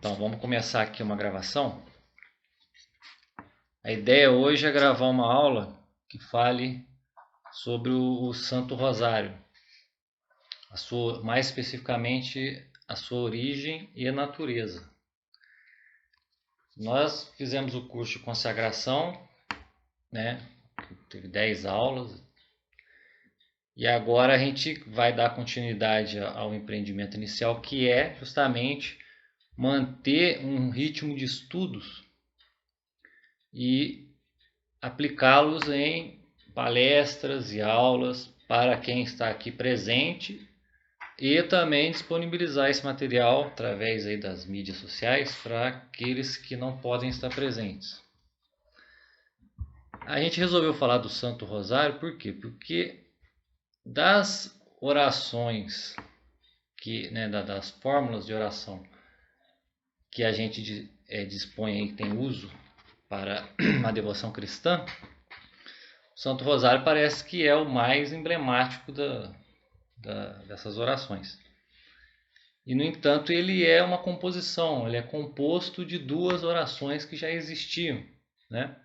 Então vamos começar aqui uma gravação. A ideia hoje é gravar uma aula que fale sobre o Santo Rosário, mais especificamente a sua origem e a natureza. Nós fizemos o curso de consagração, né? Teve 10 aulas, e agora a gente vai dar continuidade ao empreendimento inicial, que é justamente manter um ritmo de estudos e aplicá-los em palestras e aulas para quem está aqui presente e também disponibilizar esse material através aí das mídias sociais para aqueles que não podem estar presentes. A gente resolveu falar do Santo Rosário por quê? Porque das orações das fórmulas de oração que a gente dispõe e tem uso para a devoção cristã, o Santo Rosário parece que é o mais emblemático dessas orações. E, no entanto, ele é uma composição, ele é composto de duas orações que já existiam, né?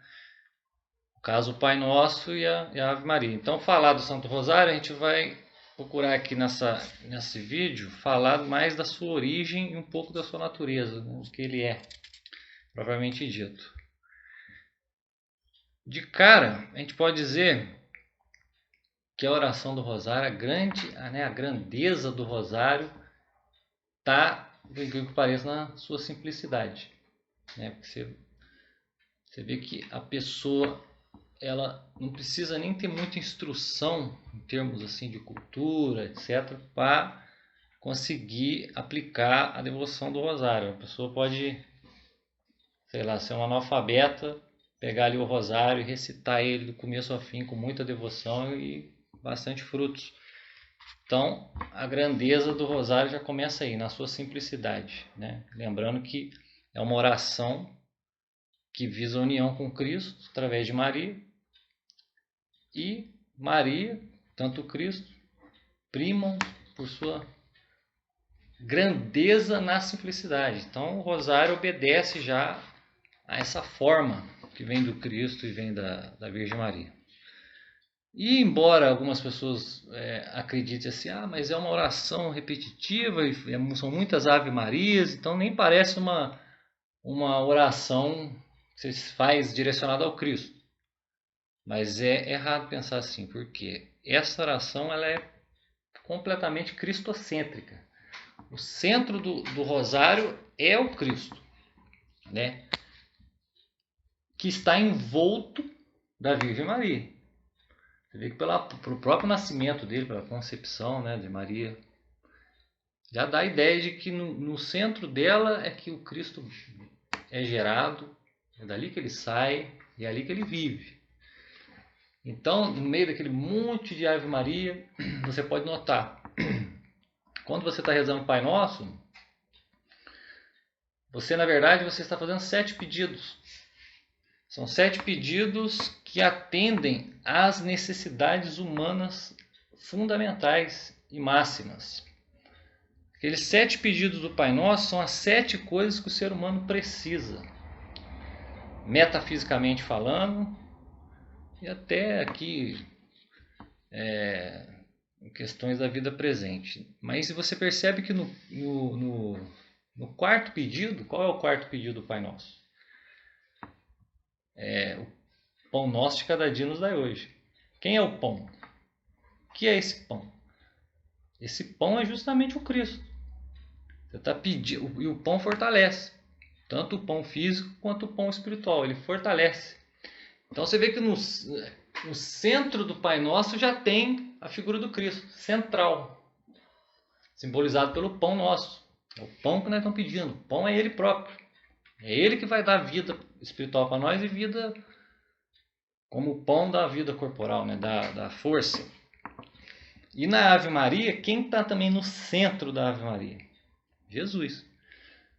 No caso, o Pai Nosso e a Ave Maria. Então, falar do Santo Rosário, a gente vai procurar aqui nesse vídeo falar mais da sua origem e um pouco da sua natureza, né? O que ele é, propriamente dito. De cara, a gente pode dizer que a oração do Rosário, a grandeza do Rosário está, por incrível que pareça, na sua simplicidade, né? Porque você vê que a pessoa ela não precisa nem ter muita instrução em termos assim de cultura, etc, para conseguir aplicar a devoção do Rosário. A pessoa pode, sei lá, ser uma analfabeta, pegar ali o Rosário e recitar ele do começo ao fim com muita devoção e bastante frutos. Então, a grandeza do Rosário já começa aí, na sua simplicidade, né? Lembrando que é uma oração que visa a união com Cristo através de Maria, e Maria, tanto Cristo, primam por sua grandeza na simplicidade. Então, o Rosário obedece já a essa forma que vem do Cristo e vem da Virgem Maria. E embora algumas pessoas acreditem assim, mas é uma oração repetitiva, e são muitas Ave Marias, então nem parece uma oração que se faz direcionada ao Cristo. Mas é errado pensar assim, porque essa oração ela é completamente cristocêntrica. O centro do Rosário é o Cristo, né? Que está envolto da Virgem Maria. Você vê que pelo próprio nascimento dele, pela concepção, né, de Maria, já dá a ideia de que no centro dela é que o Cristo é gerado, é dali que ele sai e é ali que ele vive. Então, no meio daquele monte de Ave Maria, você pode notar, quando você está rezando o Pai Nosso, na verdade, você está fazendo 7 pedidos. São 7 pedidos que atendem às necessidades humanas fundamentais e máximas. Aqueles 7 pedidos do Pai Nosso são as 7 coisas que o ser humano precisa, metafisicamente falando, e até aqui em questões da vida presente. Mas você percebe que no quarto pedido, qual é o quarto pedido do Pai Nosso? O pão nosso de cada dia nos dai hoje. Quem é o pão? O que é esse pão? Esse pão é justamente o Cristo. Você está pedindo, e o pão fortalece, tanto o pão físico quanto o pão espiritual, ele fortalece. Então você vê que no centro do Pai Nosso já tem a figura do Cristo, central, simbolizado pelo pão nosso. É o pão que nós estamos pedindo, o pão é ele próprio. É ele que vai dar vida espiritual para nós e vida como o pão da vida corporal, né? da força. E na Ave Maria, quem está também no centro da Ave Maria? Jesus.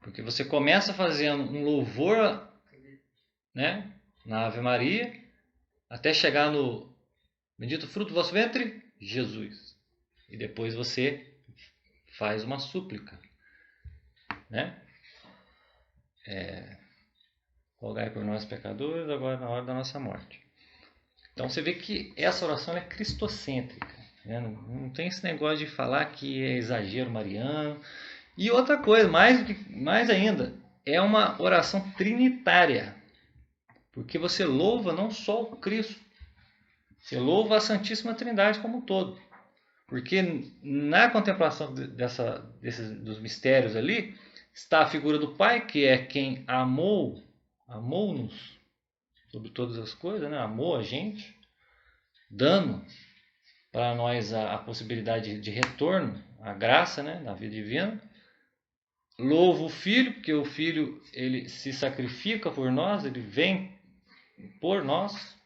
Porque você começa fazendo um louvor, né, na Ave Maria, até chegar no bendito fruto do vosso ventre, Jesus. E depois você faz uma súplica, né? rogai por nós pecadores, agora na hora da nossa morte. Então você vê que essa oração é cristocêntrica, né? Não tem esse negócio de falar que é exagero mariano. E outra coisa, mais ainda, é uma oração trinitária, porque você louva não só o Cristo, você louva a Santíssima Trindade como um todo. Porque na contemplação dos mistérios ali, está a figura do Pai, que é quem amou-nos sobre todas as coisas, né? Amou a gente, dando para nós a possibilidade de retorno, a graça, né? Da vida divina. Louvo o Filho, porque o Filho ele se sacrifica por nós, ele vem por nós.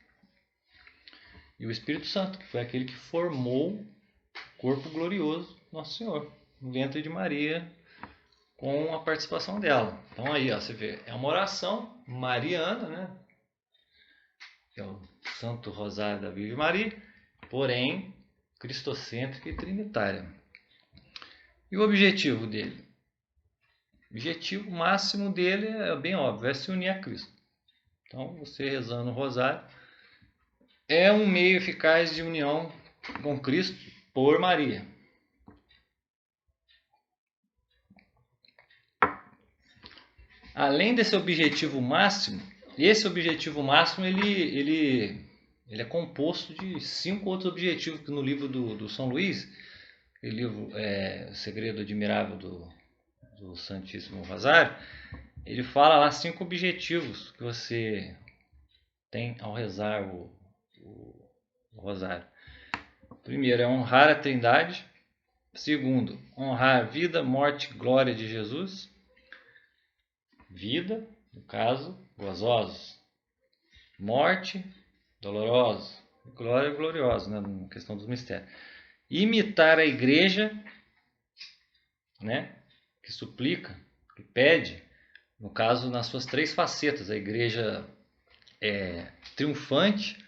E o Espírito Santo, que foi aquele que formou o corpo glorioso do Nosso Senhor, no ventre de Maria, com a participação dela. Então aí, ó, você vê, é uma oração mariana, né? Que é o Santo Rosário da Virgem Maria, porém cristocêntrica e trinitária. E o objetivo dele? O objetivo máximo dele é bem óbvio, é se unir a Cristo. Então, você rezando o Rosário é um meio eficaz de união com Cristo por Maria. Além desse objetivo máximo, esse objetivo máximo ele é composto de 5 outros objetivos que no livro do São Luís, o livro O Segredo Admirável do Santíssimo Rosário, ele fala lá 5 objetivos que você tem ao rezar o Rosário. Primeiro é honrar a Trindade. Segundo, honrar a vida, morte e glória de Jesus. Vida, no caso, gozosos. Morte, dolorosos. Glória, gloriosa, né, na questão dos mistérios. Imitar a igreja, né, que suplica, que pede, no caso, nas suas 3 facetas. A igreja triunfante,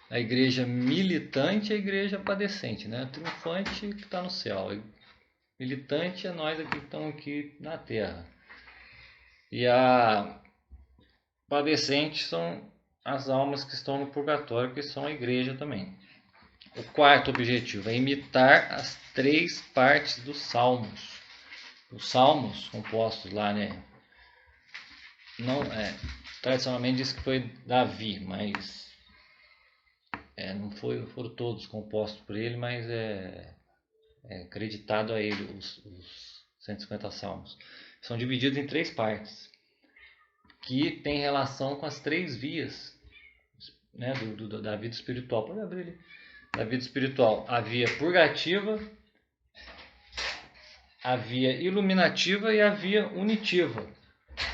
a igreja militante e a igreja padecente, né? Triunfante que está no céu, militante é nós aqui que estamos aqui na terra. E a padecente são as almas que estão no purgatório, que são a igreja também. O quarto objetivo é imitar as 3 partes dos salmos. Os salmos compostos lá, né? Não, tradicionalmente diz que foi Davi, mas não foram todos compostos por ele, mas é acreditado a ele os 150 salmos. São divididos em 3 partes, que tem relação com as 3 vias, né, da vida espiritual. Pode abrir ali. Da vida espiritual, a via purgativa, a via iluminativa e a via unitiva.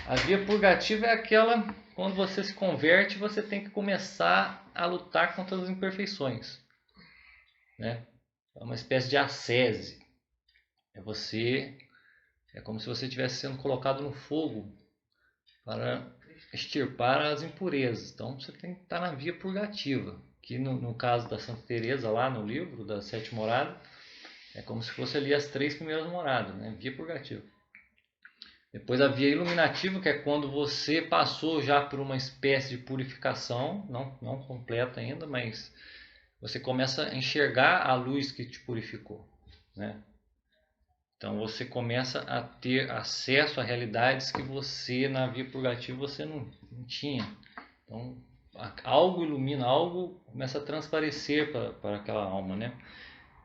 A via purgativa é aquela, quando você se converte, você tem que começar a lutar contra as imperfeições, né? É uma espécie de ascese. É como se você estivesse sendo colocado no fogo para extirpar as impurezas. Então você tem que estar na via purgativa, que no caso da Santa Teresa, lá no livro das 7 moradas, é como se fosse ali as 3 primeiras moradas, né? Via purgativa. Depois a via iluminativa, que é quando você passou já por uma espécie de purificação, não completa ainda, mas você começa a enxergar a luz que te purificou, né? Então você começa a ter acesso a realidades que você na via purgativa você não tinha. Então algo ilumina, algo começa a transparecer para aquela alma, né?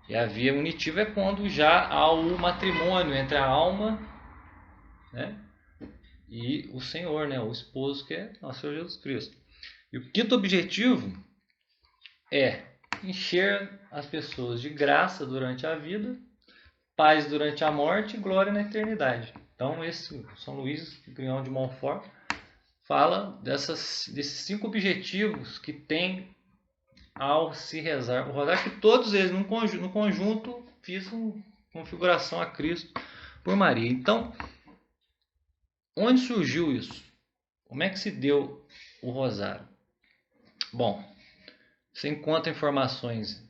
E a via unitiva é quando já há o matrimônio entre a alma, né, e o Senhor, né, o esposo, que é nosso Senhor Jesus Cristo. E o quinto objetivo é encher as pessoas de graça durante a vida, paz durante a morte e glória na eternidade. Então esse São Luís Grignion de Montfort fala desses 5 objetivos que tem ao se rezar o rosário, que todos eles no conjunto visam configuração a Cristo por Maria. Então, onde surgiu isso? Como é que se deu o rosário? Bom, você encontra informações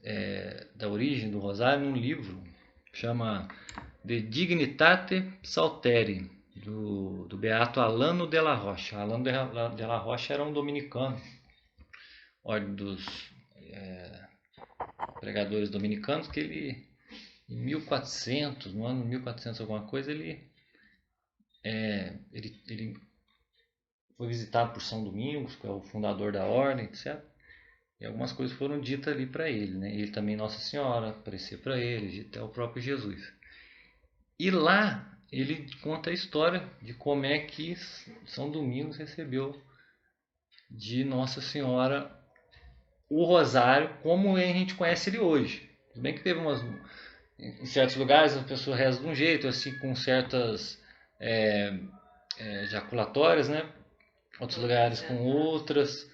da origem do rosário num livro que chama De Dignitate Psalteri, do beato Alano de la Rocha. Alano de la Rocha era um dominicano, ordem dos pregadores dominicanos, que ele, em 1400, no ano 1400 alguma coisa, ele foi visitado por São Domingos, que é o fundador da ordem, etc. E algumas coisas foram ditas ali para ele, né? Ele também, Nossa Senhora, aparecia para ele, até o próprio Jesus. E lá ele conta a história de como é que São Domingos recebeu de Nossa Senhora o rosário como a gente conhece ele hoje. Tudo bem que teve em certos lugares a pessoa reza de um jeito, assim, com certas ejaculatórias, né? Outros lugares com outras.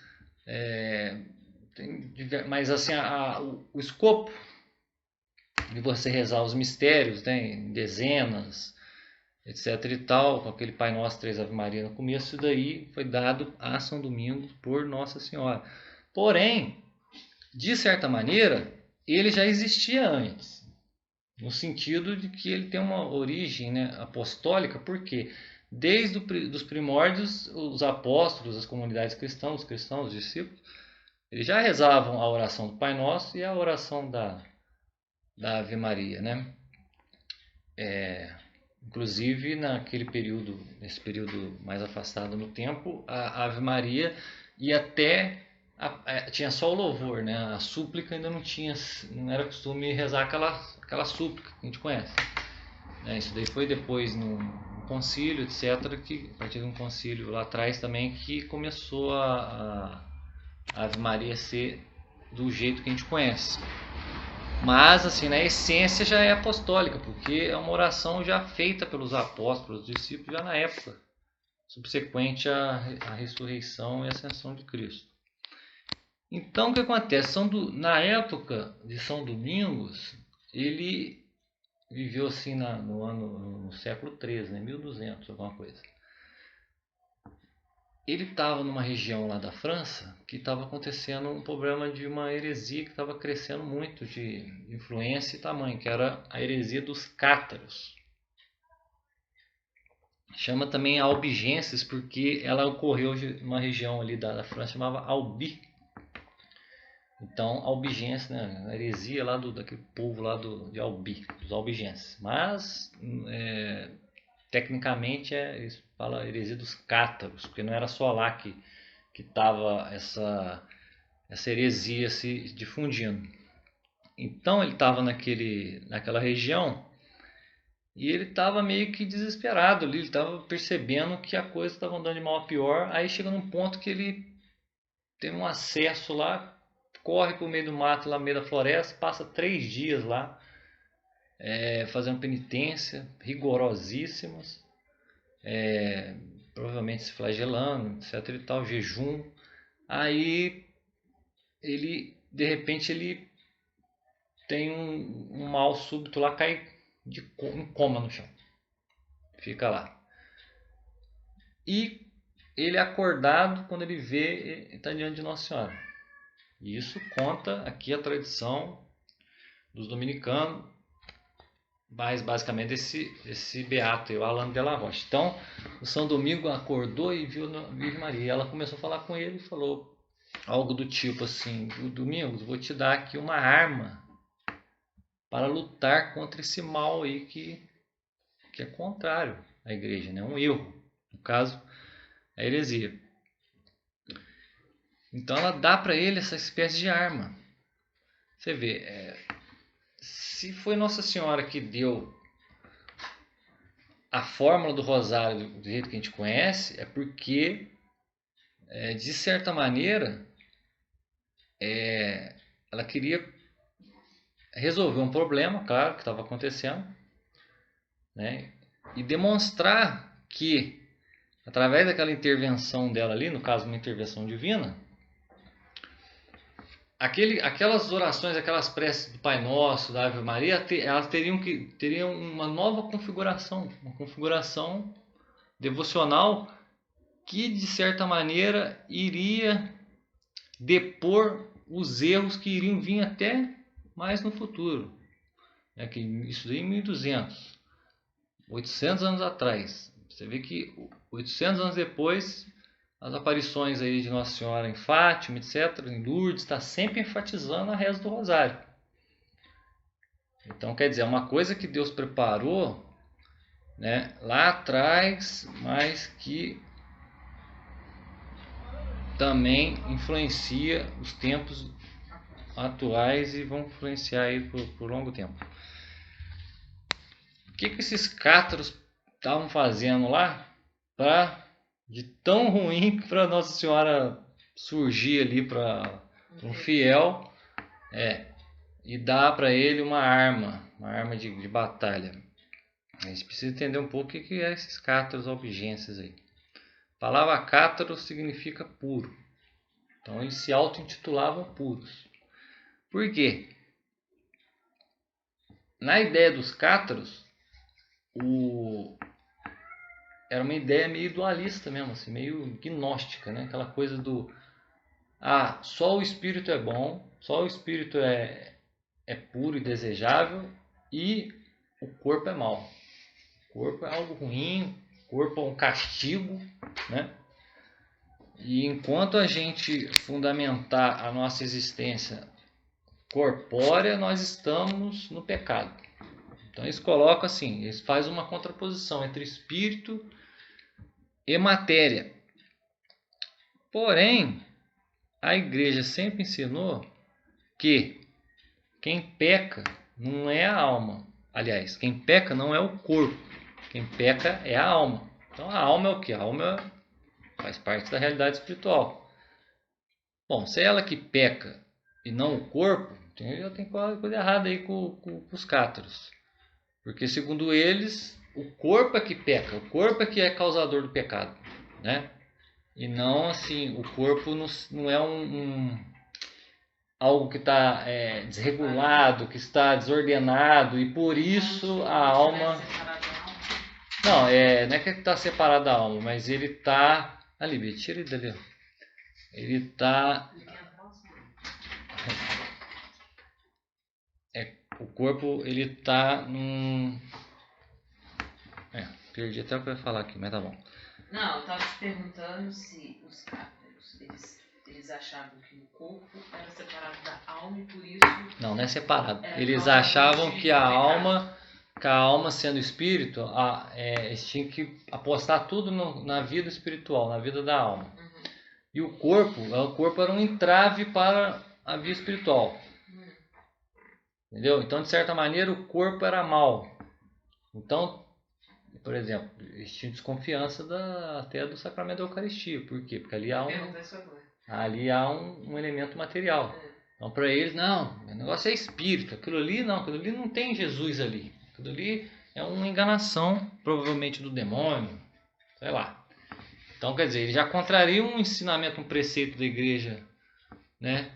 Mas assim, o escopo de você rezar os mistérios, né, em dezenas, etc e tal, com aquele Pai Nosso, Três Ave Maria no começo, isso daí foi dado a São Domingos por Nossa Senhora. Porém, de certa maneira, ele já existia antes, no sentido de que ele tem uma origem, né, apostólica, porque desde os primórdios, os apóstolos, as comunidades cristãs, os cristãos, os discípulos, eles já rezavam a oração do Pai Nosso e a oração da Ave Maria, né? Inclusive nesse período mais afastado no tempo, a Ave Maria e até tinha só o louvor, né? A súplica ainda não era costume rezar aquela súplica que a gente conhece. Isso daí foi depois no concílio, etc., que a partir de um concílio lá atrás também que começou a Ave Maria ser do jeito que a gente conhece. Mas, assim, na essência já é apostólica, porque é uma oração já feita pelos apóstolos, discípulos, já na época subsequente à ressurreição e ascensão de Cristo. Então, o que acontece? Na época de São Domingos, ele viveu assim no século XIII, né, 1200, alguma coisa. Ele estava numa região lá da França que estava acontecendo um problema de uma heresia que estava crescendo muito de influência e tamanho, que era a heresia dos cátaros. Chama também albigenses porque ela ocorreu numa região ali da França chamada Albi. Então, albigenses, né, a heresia lá daquele povo lá de Albi, dos albigenses. Mas tecnicamente eles falam heresia dos cátaros, porque não era só lá que estava essa heresia se difundindo. Então ele estava naquela região e ele estava meio que desesperado ali, ele estava percebendo que a coisa estava andando de mal a pior. Aí chega num ponto que ele tem um acesso lá, corre para o meio do mato, lá no meio da floresta, passa 3 dias lá, fazendo penitência rigorosíssimas, provavelmente se flagelando, etc e tal, jejum. Aí de repente ele tem um mal súbito lá, cai em coma no chão, fica lá. E ele é acordado quando ele vê, está diante de Nossa Senhora. E isso conta aqui a tradição dos dominicanos, mas basicamente esse beato, o Alano de la Rocha. Então, o São Domingo acordou e viu a Virgem Maria. Ela começou a falar com ele e falou algo do tipo assim: Domingos, vou te dar aqui uma arma para lutar contra esse mal aí que é contrário à igreja, né? Um erro, no caso, a heresia. Então ela dá para ele essa espécie de arma. Você vê, se foi Nossa Senhora que deu a fórmula do rosário do jeito que a gente conhece, é porque, de certa maneira, ela queria resolver um problema, claro, que estava acontecendo, né? E demonstrar que, através daquela intervenção dela ali, no caso uma intervenção divina, aquelas orações, aquelas preces do Pai Nosso, da Ave Maria, elas teriam uma nova configuração, uma configuração devocional que, de certa maneira, iria depor os erros que iriam vir até mais no futuro. Isso daí em 1200, 800 anos atrás. Você vê que 800 anos depois, as aparições aí de Nossa Senhora em Fátima, etc., em Lourdes, está sempre enfatizando a reza do rosário. Então, quer dizer, é uma coisa que Deus preparou, né, lá atrás, mas que também influencia os tempos atuais e vão influenciar aí por longo tempo. O que esses cátaros estavam fazendo lá para de tão ruim para Nossa Senhora surgir ali para um fiel e dar para ele uma arma de batalha? A gente precisa entender um pouco o que é esses cátaros albigenses aí. A palavra cátaro significa puro. Então eles se auto-intitulavam puros. Por quê? Na ideia dos cátaros, era uma ideia meio dualista mesmo, assim, meio gnóstica, né? Aquela coisa do só o espírito é bom, só o espírito é puro e desejável e o corpo é mau. O corpo é algo ruim, o corpo é um castigo, né? E enquanto a gente fundamentar a nossa existência corpórea, nós estamos no pecado. Então eles colocam assim, eles fazem uma contraposição entre espírito e matéria. Porém, a igreja sempre ensinou que quem peca não é a alma. Aliás, quem peca não é o corpo. Quem peca é a alma. Então a alma é o que? A alma faz parte da realidade espiritual. Bom, se é ela que peca e não o corpo, já tem coisa errada aí com os cátaros. Porque segundo eles, o corpo é que peca, o corpo é que é causador do pecado, né? E não assim, o corpo não é algo que está desregulado, que está desordenado, e por isso a alma... Não, não é que está separado da alma, mas ele está... Ali, tira ele dali. Ele está... O corpo, ele está num... perdi até o que eu ia falar aqui, mas tá bom. Não, eu estava te perguntando se os cátaros, eles achavam que o corpo era separado da alma e por isso... Não é separado. Eles achavam que a alma sendo espírito, eles tinham que apostar tudo na vida espiritual, na vida da alma. Uhum. E o corpo era um entrave para a vida espiritual. Entendeu? Então, de certa maneira, o corpo era mal. Então, por exemplo, eles tinham desconfiança até do sacramento da Eucaristia. Por quê? Porque ali há um elemento material. Então, para eles, não, o negócio é espírito. Aquilo ali não tem Jesus ali. Aquilo ali é uma enganação, provavelmente do demônio, sei lá. Então, quer dizer, ele já contraria um ensinamento, um preceito da igreja, né?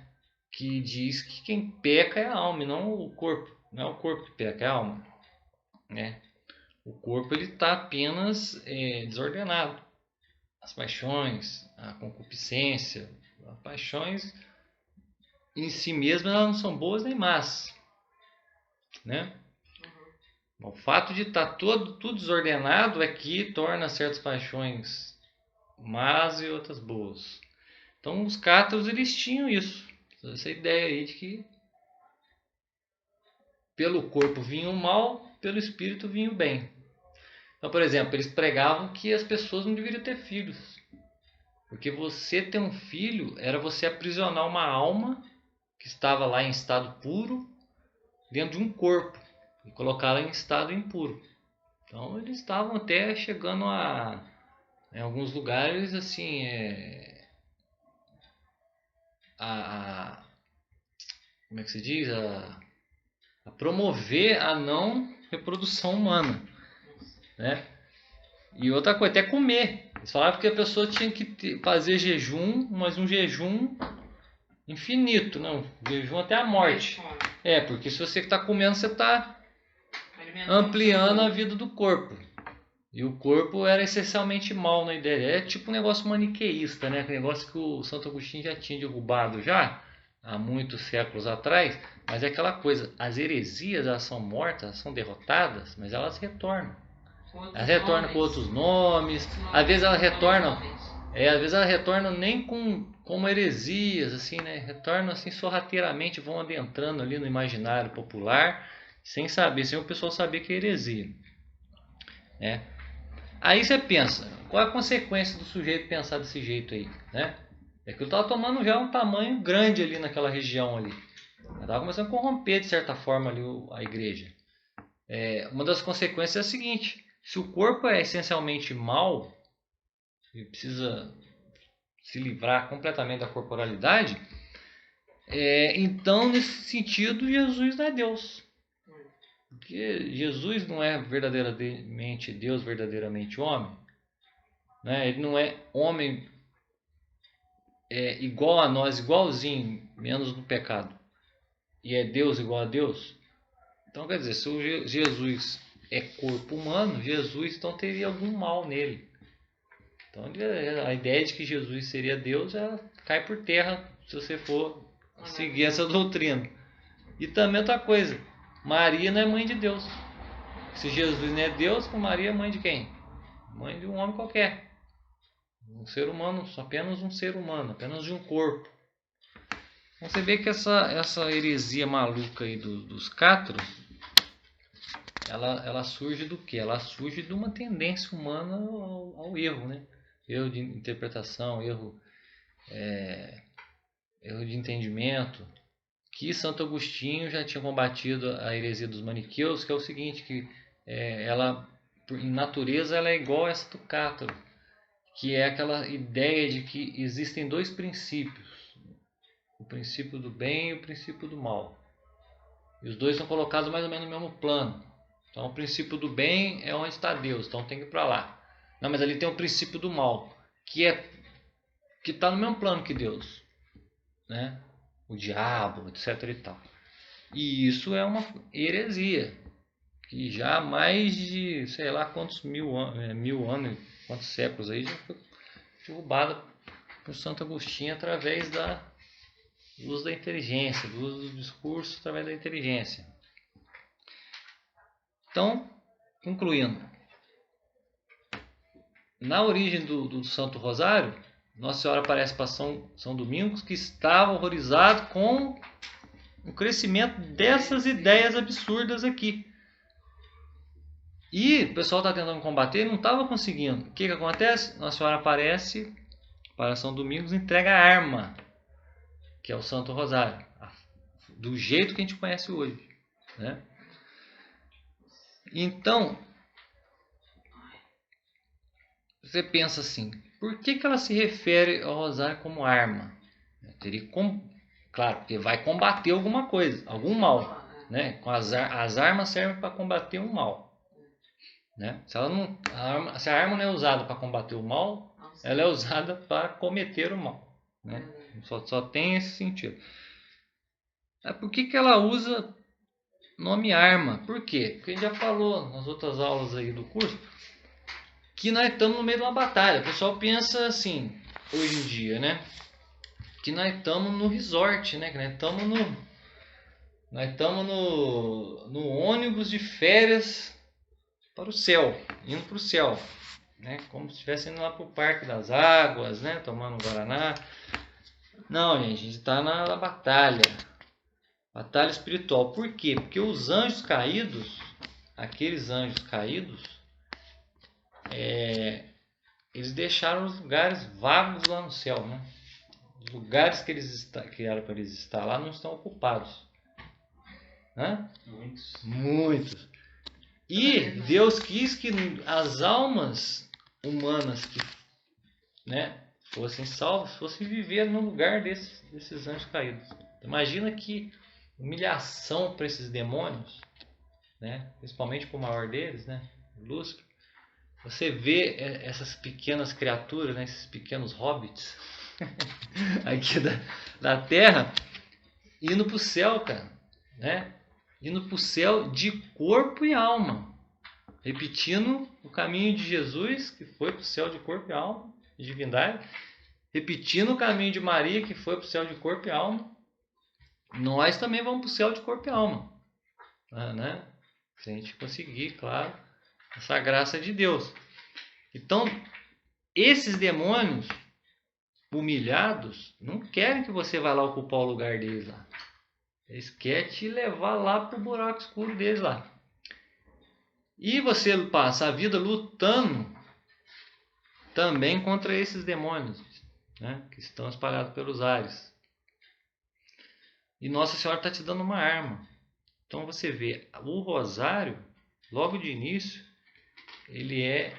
Que diz que quem peca é a alma e não o corpo. Não é o corpo que peca, é a alma, né? O corpo está apenas desordenado. As paixões, a concupiscência, as paixões em si mesmas elas não são boas nem más, né? O fato de estar tudo desordenado é que torna certas paixões más e outras boas. Então os cátaros eles tinham isso, essa ideia aí de que pelo corpo vinha o mal, pelo espírito vinha o bem. Então, por exemplo, eles pregavam que as pessoas não deveriam ter filhos. Porque você ter um filho era você aprisionar uma alma que estava lá em estado puro dentro de um corpo e colocá-la em estado impuro. Então eles estavam até chegando em alguns lugares assim como é que se diz? A promover a não reprodução humana, né? E outra coisa, até comer. Eles falavam que a pessoa tinha que fazer jejum, mas um jejum infinito, não, jejum até a morte. Porque se você está comendo, você está ampliando a vida do corpo. E o corpo era essencialmente mal na ideia. É tipo um negócio maniqueísta, né? Aquele negócio que o Santo Agostinho já tinha derrubado há muitos séculos atrás. Mas é aquela coisa, as heresias elas são mortas, elas são derrotadas, mas elas retornam. Ela retorna com outros nomes. Às vezes ela retorna, às vezes ela retorna nem como heresias, assim, né? Retorna assim sorrateiramente, vão adentrando ali no imaginário popular, sem saber, sem o pessoal saber que é heresia, né? Aí você pensa, qual é a consequência do sujeito pensar desse jeito aí, né? É que ele estava tomando já um tamanho grande ali naquela região ali. Estava começando a corromper de certa forma ali a igreja. Uma das consequências é a seguinte: se o corpo é essencialmente mau e precisa se livrar completamente da corporalidade, então nesse sentido Jesus não é Deus. Porque Jesus não é verdadeiramente Deus, verdadeiramente homem, né? Ele não é homem igual a nós, igualzinho, menos no pecado. E é Deus igual a Deus. Então quer dizer, se o Jesus é corpo humano, Jesus então teria algum mal nele. Então a ideia de que Jesus seria Deus cai por terra se você for seguir essa doutrina. E também outra coisa, Maria não é mãe de Deus. Se Jesus não é Deus, Maria é mãe de quem? Mãe de um homem qualquer. Um ser humano, apenas um ser humano, apenas de um corpo. Então você vê que essa heresia maluca aí dos cátros, ela surge do quê? Ela surge de uma tendência humana ao erro, né? Erro de interpretação, erro de entendimento, que Santo Agostinho já tinha combatido a heresia dos maniqueus, que é o seguinte, que ela, em natureza, ela é igual a essa do cátaro, que é aquela ideia de que existem dois princípios, o princípio do bem e o princípio do mal. E os dois são colocados mais ou menos no mesmo plano. Então o princípio do bem é onde está Deus, então tem que ir para lá. Não, mas ali tem o princípio do mal, que está no mesmo plano que Deus, né? O diabo, etc. e tal. E isso é uma heresia, que já há mais de, sei lá quantos mil anos, quantos séculos aí, já foi derrubada por Santo Agostinho através do uso da inteligência, do uso do discurso através da inteligência. Então, concluindo, na origem do Santo Rosário, Nossa Senhora aparece para São Domingos, que estava horrorizado com o crescimento dessas ideias absurdas aqui. E o pessoal está tentando combater e não estava conseguindo. O que acontece? Nossa Senhora aparece para São Domingos e entrega a arma, que é o Santo Rosário, do jeito que a gente conhece hoje, né? Então, você pensa assim, por que ela se refere ao rosário como arma? Teria claro, porque vai combater alguma coisa, algum mal, né? As armas servem para combater um mal, né? Se a arma não é usada para combater o mal, ela é usada para cometer o mal, né? Só tem esse sentido. Por que ela usa nome arma? Por quê? Porque a gente já falou nas outras aulas aí do curso que nós estamos no meio de uma batalha. O pessoal pensa assim, hoje em dia, né? Que nós estamos no resort, né? Que nós estamos no ônibus de férias para o céu, indo para o céu, né? Como se estivesse indo lá para o Parque das Águas, né? Tomando um Guaraná. Não, gente, a gente está na batalha. Batalha espiritual. Por quê? Porque os anjos caídos, aqueles anjos caídos, eles deixaram os lugares vagos lá no céu, né? Os lugares que eram para eles estar lá não estão ocupados, né? Muitos. E Deus quis que as almas humanas que, né, fossem salvas, fossem viver no lugar desses anjos caídos. Imagina que humilhação para esses demônios, né? Principalmente para o maior deles, né? Lúcifer. Você vê essas pequenas criaturas, né? Esses pequenos hobbits aqui da Terra indo para o céu, cara, né? Indo para o céu de corpo e alma, repetindo o caminho de Jesus, que foi para o céu de corpo e alma, de divindade, repetindo o caminho de Maria, que foi para o céu de corpo e alma. Nós também vamos para o céu de corpo e alma, né? Se a gente conseguir, claro, essa graça de Deus. Então, esses demônios humilhados não querem que você vá lá ocupar o lugar deles lá. Eles querem te levar lá para o buraco escuro deles lá. E você passa a vida lutando também contra esses demônios, né, que estão espalhados pelos ares. E Nossa Senhora está te dando uma arma. Então você vê, o rosário, logo de início, ele é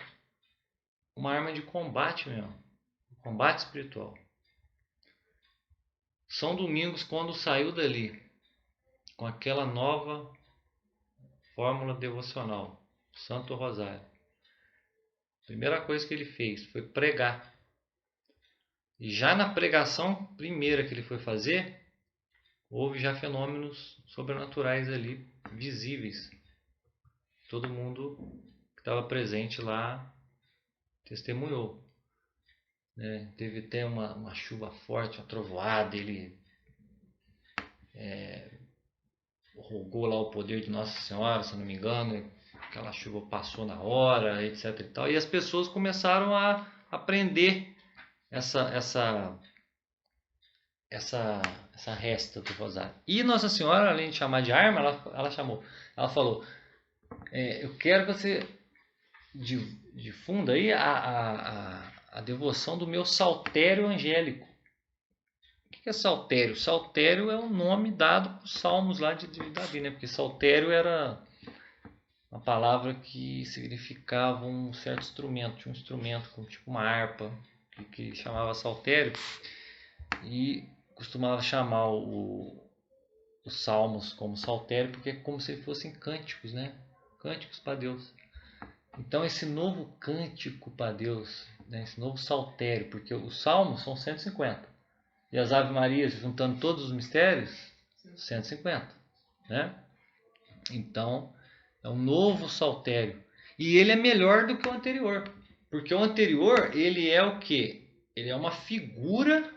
uma arma de combate mesmo. Combate espiritual. São Domingos, quando saiu dali com aquela nova fórmula devocional, Santo Rosário, a primeira coisa que ele fez foi pregar. E já na pregação primeira que ele foi fazer, houve já fenômenos sobrenaturais ali, visíveis. Todo mundo que estava presente lá testemunhou. Teve até uma chuva forte, uma trovoada, ele rogou lá o poder de Nossa Senhora, se não me engano, aquela chuva passou na hora, etc. E tal, e as pessoas começaram a aprender essa resta do rosário. E Nossa Senhora, além de chamar de arma, ela falou, eu quero que você difunda aí a devoção do meu saltério angélico. O que é saltério? Saltério é o nome dado para os salmos lá de Davi, né? Porque saltério era uma palavra que significava um certo instrumento, tinha um instrumento como tipo uma harpa que chamava saltério, e costumava chamar os salmos como saltério porque é como se fossem cânticos, né? Cânticos para Deus. Então esse novo cântico para Deus, né? Esse novo saltério, porque os salmos são 150 e as Ave Marias, juntando todos os mistérios, 150, né? Então é um novo saltério, e ele é melhor do que o anterior, porque o anterior ele é o quê? Ele é uma figura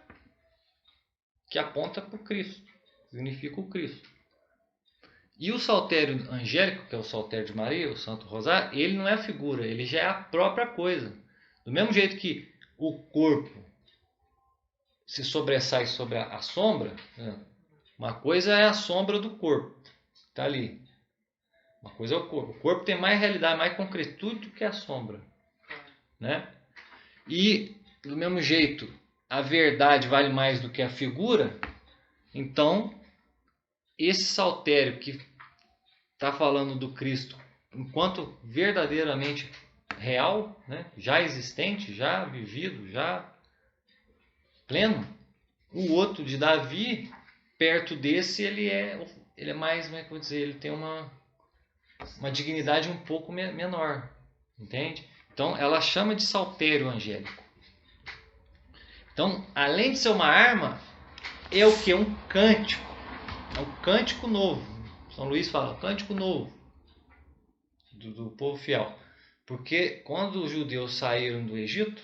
que aponta para o Cristo, significa o Cristo. E o saltério angélico, que é o saltério de Maria, o Santo Rosário, ele não é a figura, ele já é a própria coisa. Do mesmo jeito que o corpo se sobressai sobre a sombra, né? Uma coisa é a sombra do corpo, está ali. Uma coisa é o corpo. O corpo tem mais realidade, mais concretude do que a sombra, né? E, do mesmo jeito, a verdade vale mais do que a figura. Então, esse saltério que está falando do Cristo enquanto verdadeiramente real, né? Já existente, já vivido, já pleno. O outro de Davi, perto desse, ele é mais, como é que eu vou dizer, ele tem uma dignidade um pouco menor, entende? Então ela chama de saltério angélico. Então, além de ser uma arma, é o que? Um cântico. É um cântico novo. São Luís fala, cântico novo do povo fiel. Porque quando os judeus saíram do Egito,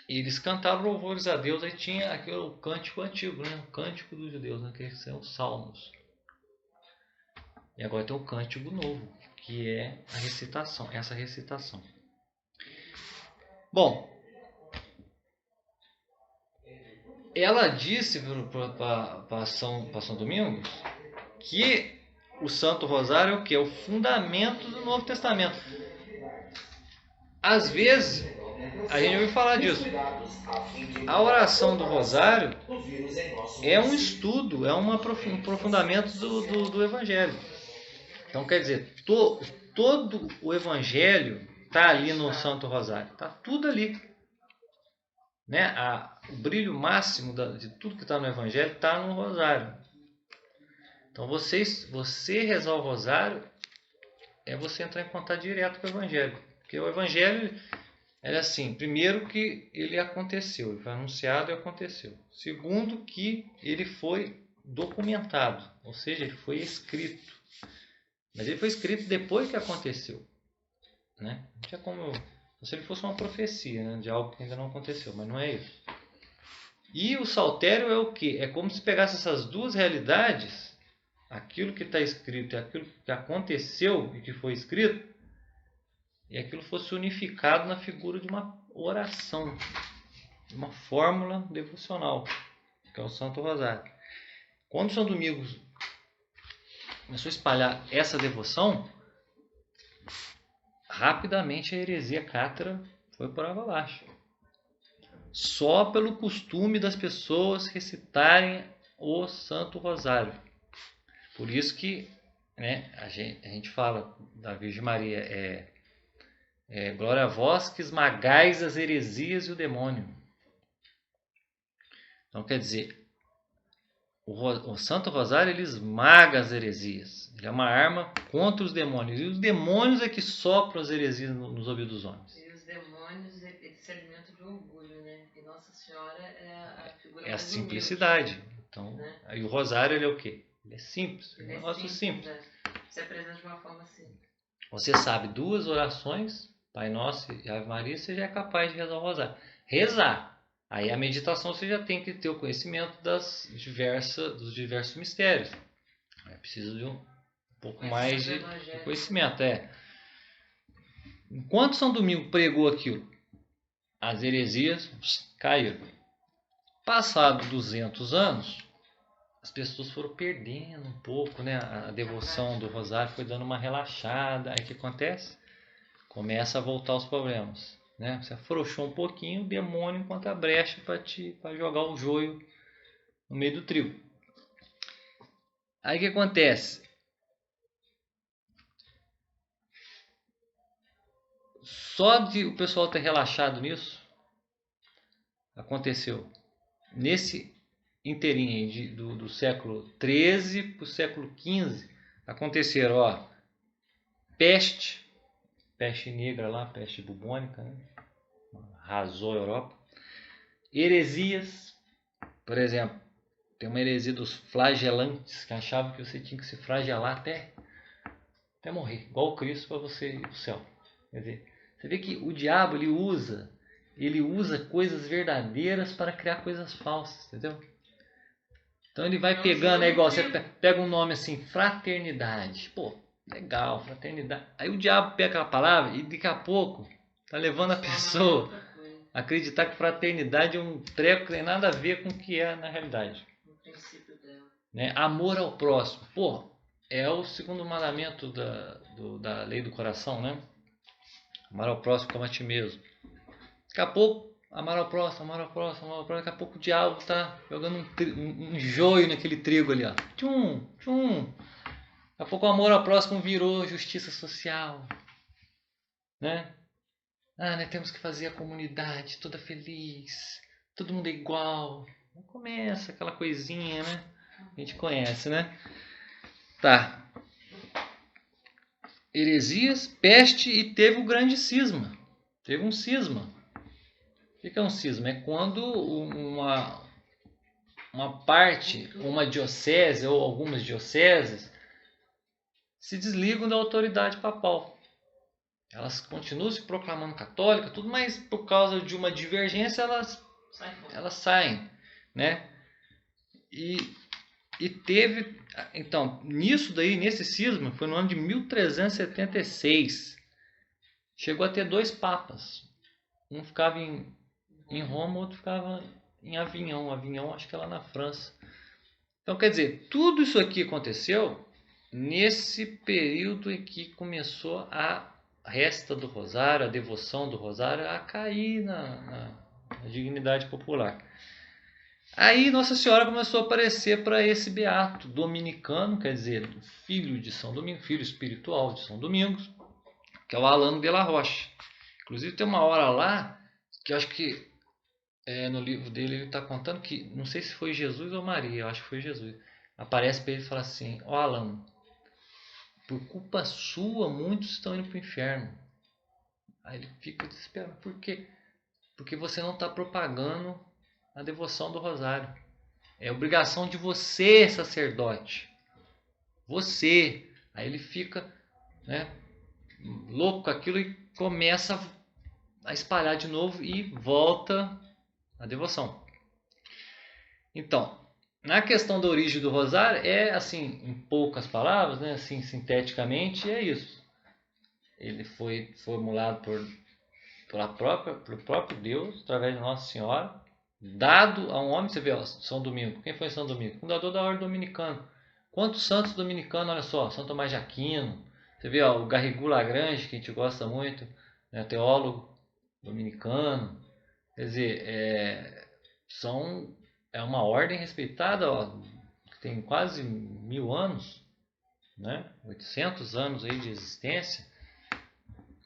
eles cantavam louvores a Deus, aí tinha aquele cântico antigo, né? O cântico dos judeus, né? Que são os salmos. E agora tem o cântico novo, que é a recitação, essa recitação. Bom, ela disse para São Domingos que o Santo Rosário é o que? É o fundamento do Novo Testamento. Às vezes, a gente ouviu falar disso. A oração do Rosário é um estudo, é um aprofundamento do Evangelho. Então, quer dizer, todo o Evangelho está ali no Santo Rosário. Está tudo ali. Né? O brilho máximo de tudo que está no Evangelho está no Rosário. Então, você rezar o Rosário é você entrar em contato direto com o Evangelho. Porque o Evangelho é assim, primeiro que ele aconteceu, ele foi anunciado e aconteceu. Segundo que ele foi documentado, ou seja, ele foi escrito. Mas ele foi escrito depois que aconteceu. Né? Não tinha como, se ele fosse uma profecia, né, de algo que ainda não aconteceu, mas não é isso. E o saltério é o quê? É como se pegasse essas duas realidades, aquilo que está escrito e aquilo que aconteceu e que foi escrito, e aquilo fosse unificado na figura de uma oração, de uma fórmula devocional, que é o Santo Rosário. Quando São Domingos começou a espalhar essa devoção, rapidamente a heresia cátara foi por água abaixo. Só pelo costume das pessoas recitarem o Santo Rosário. Por isso que, né, a gente fala da Virgem Maria, glória a vós que esmagais as heresias e o demônio. Então quer dizer, o Santo Rosário ele esmaga as heresias. Ele é uma arma contra os demônios. E os demônios é que sopram as heresias nos ouvidos dos homens. E os demônios eles se alimentam de orgulho, né? E Nossa Senhora é a figura É a mais simplicidade. humilde, Então, né? aí o Rosário ele é o quê? Ele é simples. Ele É um negócio simples. né? Se apresenta de uma forma simples. Você sabe 2 orações, Pai Nosso e Ave Maria, você já é capaz de rezar o Rosário. Rezar. Aí a meditação você já tem que ter o conhecimento dos diversos mistérios. É preciso de um pouco mais de conhecimento. Enquanto São Domingo pregou aquilo, as heresias caíram. Passados 200 anos, as pessoas foram perdendo um pouco, né? A devoção do Rosário foi dando uma relaxada. Aí o que acontece? Começa a voltar os problemas. Né? Você afrouxou um pouquinho, o demônio encontra brecha para jogar o joio no meio do trigo. Aí o que acontece? Só de o pessoal ter relaxado nisso, aconteceu nesse inteirinho do século XIII para o século XV, aconteceram peste negra lá, peste bubônica, né? Arrasou a Europa. Heresias, por exemplo, tem uma heresia dos flagelantes, que achavam que você tinha que se flagelar até morrer, igual o Cristo, para você ir para o céu. Quer dizer, você vê que o diabo ele usa coisas verdadeiras para criar coisas falsas, entendeu? Então ele vai pegando, é igual, você pega um nome assim, fraternidade. Pô, legal, fraternidade. Aí o diabo pega aquela palavra e daqui a pouco tá levando a pessoa a acreditar que fraternidade é um treco que tem nada a ver com o que é na realidade. O princípio dela. Né? Amor ao próximo. Pô, é o segundo mandamento da lei do coração, né? Amar ao próximo como a ti mesmo. Daqui a pouco, amar ao próximo. Daqui a pouco o diabo tá jogando um joio naquele trigo ali, ó. Tchum, tchum. Daqui a pouco o amor ao próximo virou justiça social. Né? Né, temos que fazer a comunidade toda feliz. Todo mundo é igual. Começa aquela coisinha, né? A gente conhece, né? Tá. Heresias, peste e teve o grande cisma. Teve um cisma. O que é um cisma? É quando uma parte, uma diocese ou algumas dioceses se desligam da autoridade papal. Elas continuam se proclamando católicas, tudo, mas por causa de uma divergência elas saem, né? E teve, então, nisso daí, nesse cisma, foi no ano de 1376. Chegou a ter 2 papas. Um ficava em Roma, outro ficava em Avignon. Avignon, acho que é lá na França. Então, quer dizer, tudo isso aqui aconteceu nesse período em que começou a resta do Rosário, a devoção do Rosário, a cair na dignidade popular. Aí Nossa Senhora começou a aparecer para esse beato dominicano, quer dizer, filho de São Domingos, filho espiritual de São Domingos, que é o Alano de la Roche. Inclusive tem uma hora lá que eu acho que no livro dele ele está contando que, não sei se foi Jesus ou Maria, eu acho que foi Jesus. Aparece para ele e fala assim: ó Alano, por culpa sua muitos estão indo para o inferno. Aí ele fica desesperado. Por quê? Porque você não está propagando a devoção do Rosário. É obrigação de você, sacerdote. Você. Aí ele fica, né, louco com aquilo e começa a espalhar de novo e volta a devoção. Então, na questão da origem do Rosário, assim, em poucas palavras, né, assim, sinteticamente, é isso. ele foi formulado pelo próprio Deus, através de Nossa Senhora, dado a um homem. Você vê, ó, São Domingo. Quem foi São Domingo? Fundador da Ordem Dominicana. Quantos santos dominicanos, olha só, São Tomás de Aquino. Você vê, ó, o Garrigou Lagrange, que a gente gosta muito, né, teólogo dominicano. Quer dizer, é uma ordem respeitada, ó, que tem quase 1000 anos, né? 800 anos aí de existência.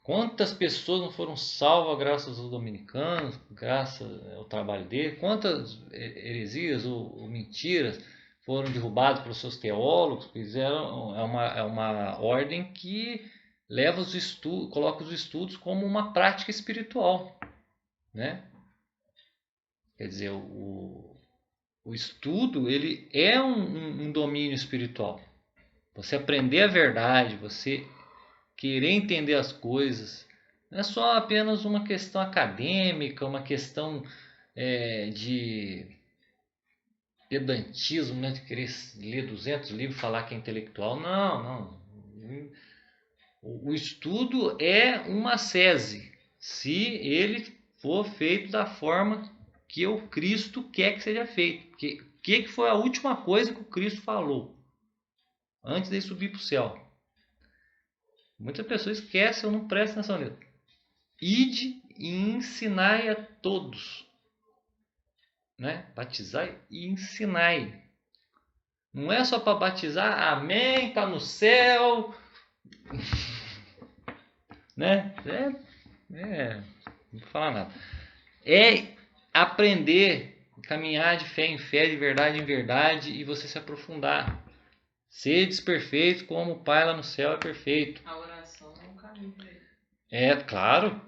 Quantas pessoas não foram salvas graças aos dominicanos, graças ao trabalho dele? Quantas heresias ou mentiras foram derrubadas pelos seus teólogos? Fizeram, é uma ordem que leva os estudos, coloca os estudos como uma prática espiritual, né? Quer dizer, o estudo, ele é um domínio espiritual. Você aprender a verdade, você querer entender as coisas, não é só apenas uma questão acadêmica, uma questão de pedantismo, né? De querer ler 200 livros e falar que é intelectual. Não, não. O estudo é uma sese, se ele for feito da forma que o Cristo quer que seja feito. O que foi a última coisa que o Cristo falou antes de subir para o céu? Muitas pessoas esquecem ou não prestam atenção nisso. Ide e ensinai a todos. Né? Batizai e ensinai. Não é só para batizar, amém, está no céu. Né? Não vou falar nada. É aprender, caminhar de fé em fé, de verdade em verdade, e você se aprofundar. Sedes perfeito como o Pai lá no céu é perfeito. A oração é um caminho para ele. É, claro.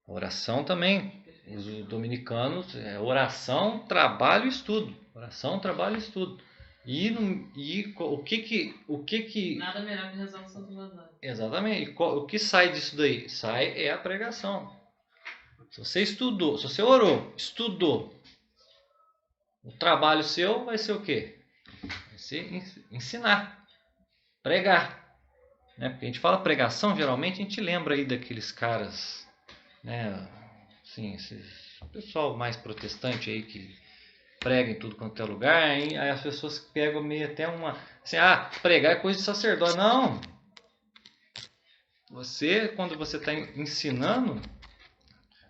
A oração também. Os dominicanos, oração, trabalho e estudo. Oração, trabalho e estudo. E o que Nada melhor que rezar o Santo Rosário. Exatamente. O que sai disso daí? Sai é a pregação. Se você estudou, se você orou, estudou, o trabalho seu vai ser o quê? Vai ser ensinar, pregar. Né? Porque a gente fala pregação, geralmente a gente lembra aí daqueles caras, né? Assim, esses pessoal mais protestante aí que prega em tudo quanto é lugar, hein? Aí as pessoas pegam meio até uma... Assim, pregar é coisa de sacerdote. Não! Você, quando você está ensinando...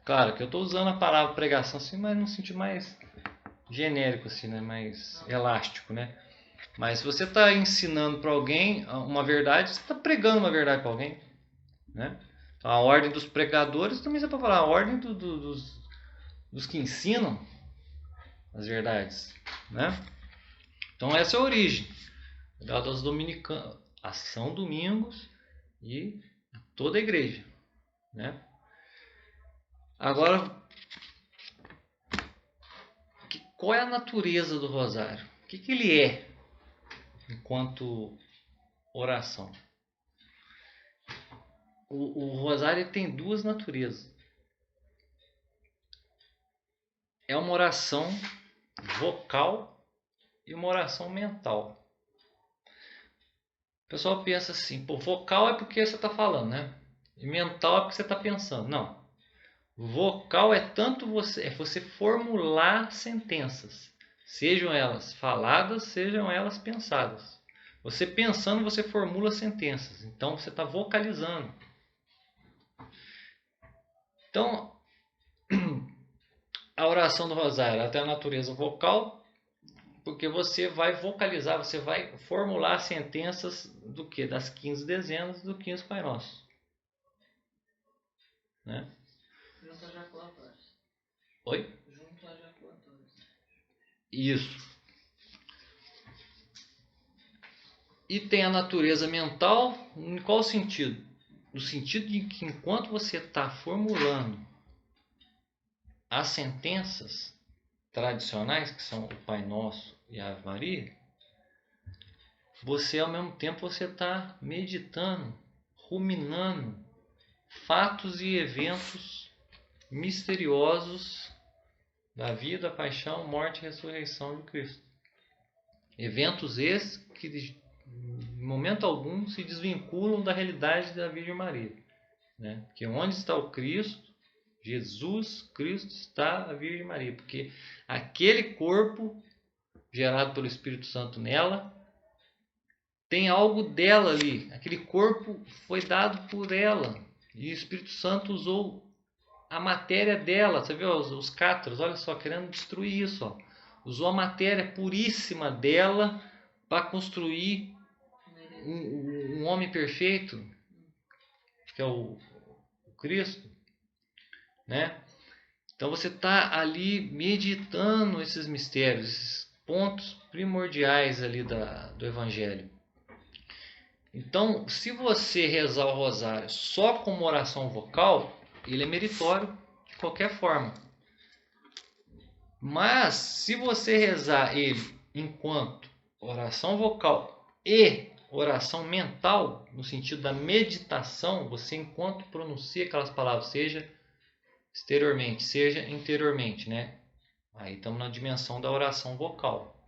Claro que eu estou usando a palavra pregação assim, mas num sentido mais genérico, assim, né? Mais elástico, né? Mas se você está ensinando para alguém uma verdade, você está pregando uma verdade para alguém, né? Então, a ordem dos pregadores também, você pode falar, a ordem dos que ensinam as verdades, né? Então essa é a origem das dominicanas, a São Domingos e toda a igreja, né? Agora, qual é a natureza do rosário? O que ele é enquanto oração? O rosário tem duas naturezas. É uma oração vocal e uma oração mental. O pessoal pensa assim, vocal é porque você está falando, né? E mental é porque você está pensando. Não. Vocal é tanto você formular sentenças, sejam elas faladas, sejam elas pensadas. Você pensando, você formula sentenças. Então você está vocalizando. Então, a oração do rosário ela tem a natureza vocal, porque você vai vocalizar, você vai formular sentenças do que? Das 15 dezenas do 15 Pai Nosso. Né? Junto a jaculatórios. Oi? Junto a jaculatórios. Isso. E tem a natureza mental, em qual sentido? No sentido de que enquanto você está formulando as sentenças tradicionais, que são o Pai Nosso e a Ave Maria, você ao mesmo tempo você está meditando, ruminando fatos e eventos misteriosos da vida, paixão, morte e ressurreição de Cristo. Eventos esses que em momento algum se desvinculam da realidade da Virgem Maria. né? Porque onde está o Cristo, Jesus Cristo, está a Virgem Maria. Porque aquele corpo gerado pelo Espírito Santo nela tem algo dela ali. Aquele corpo foi dado por ela. E o Espírito Santo usou a matéria dela. Você viu os cátaros? Olha só, querendo destruir isso. Ó. Usou a matéria puríssima dela para construir um homem perfeito, que é o Cristo, né? Então você está ali meditando esses mistérios, esses pontos primordiais ali do Evangelho. Então, se você rezar o rosário só como oração vocal, ele é meritório de qualquer forma. Mas, se você rezar ele enquanto oração vocal e oração mental, no sentido da meditação, você enquanto pronuncia aquelas palavras, seja exteriormente, seja interiormente, né? Aí estamos na dimensão da oração vocal.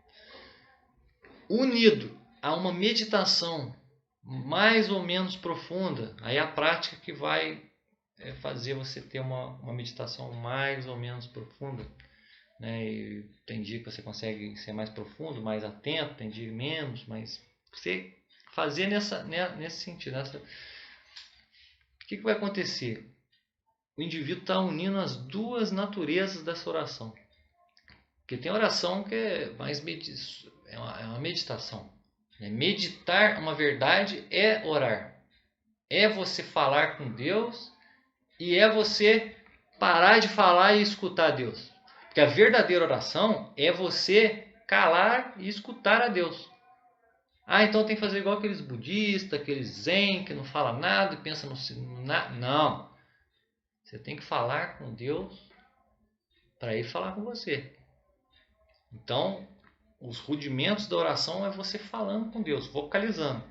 Unido a uma meditação mais ou menos profunda, aí a prática que vai fazer você ter uma meditação mais ou menos profunda, né? E tem dia que você consegue ser mais profundo, mais atento, tem dia menos, mas você fazer nesse sentido. O que vai acontecer? O indivíduo está unindo as duas naturezas dessa oração. Porque tem oração que é mais é uma meditação. Meditar uma verdade é orar. É você falar com Deus e é você parar de falar e escutar Deus. Porque a verdadeira oração é você calar e escutar a Deus. Ah, então tem que fazer igual aqueles budistas, aqueles zen que não fala nada e pensa no nada. Não. Você tem que falar com Deus para ele falar com você. Então, os rudimentos da oração é você falando com Deus, vocalizando.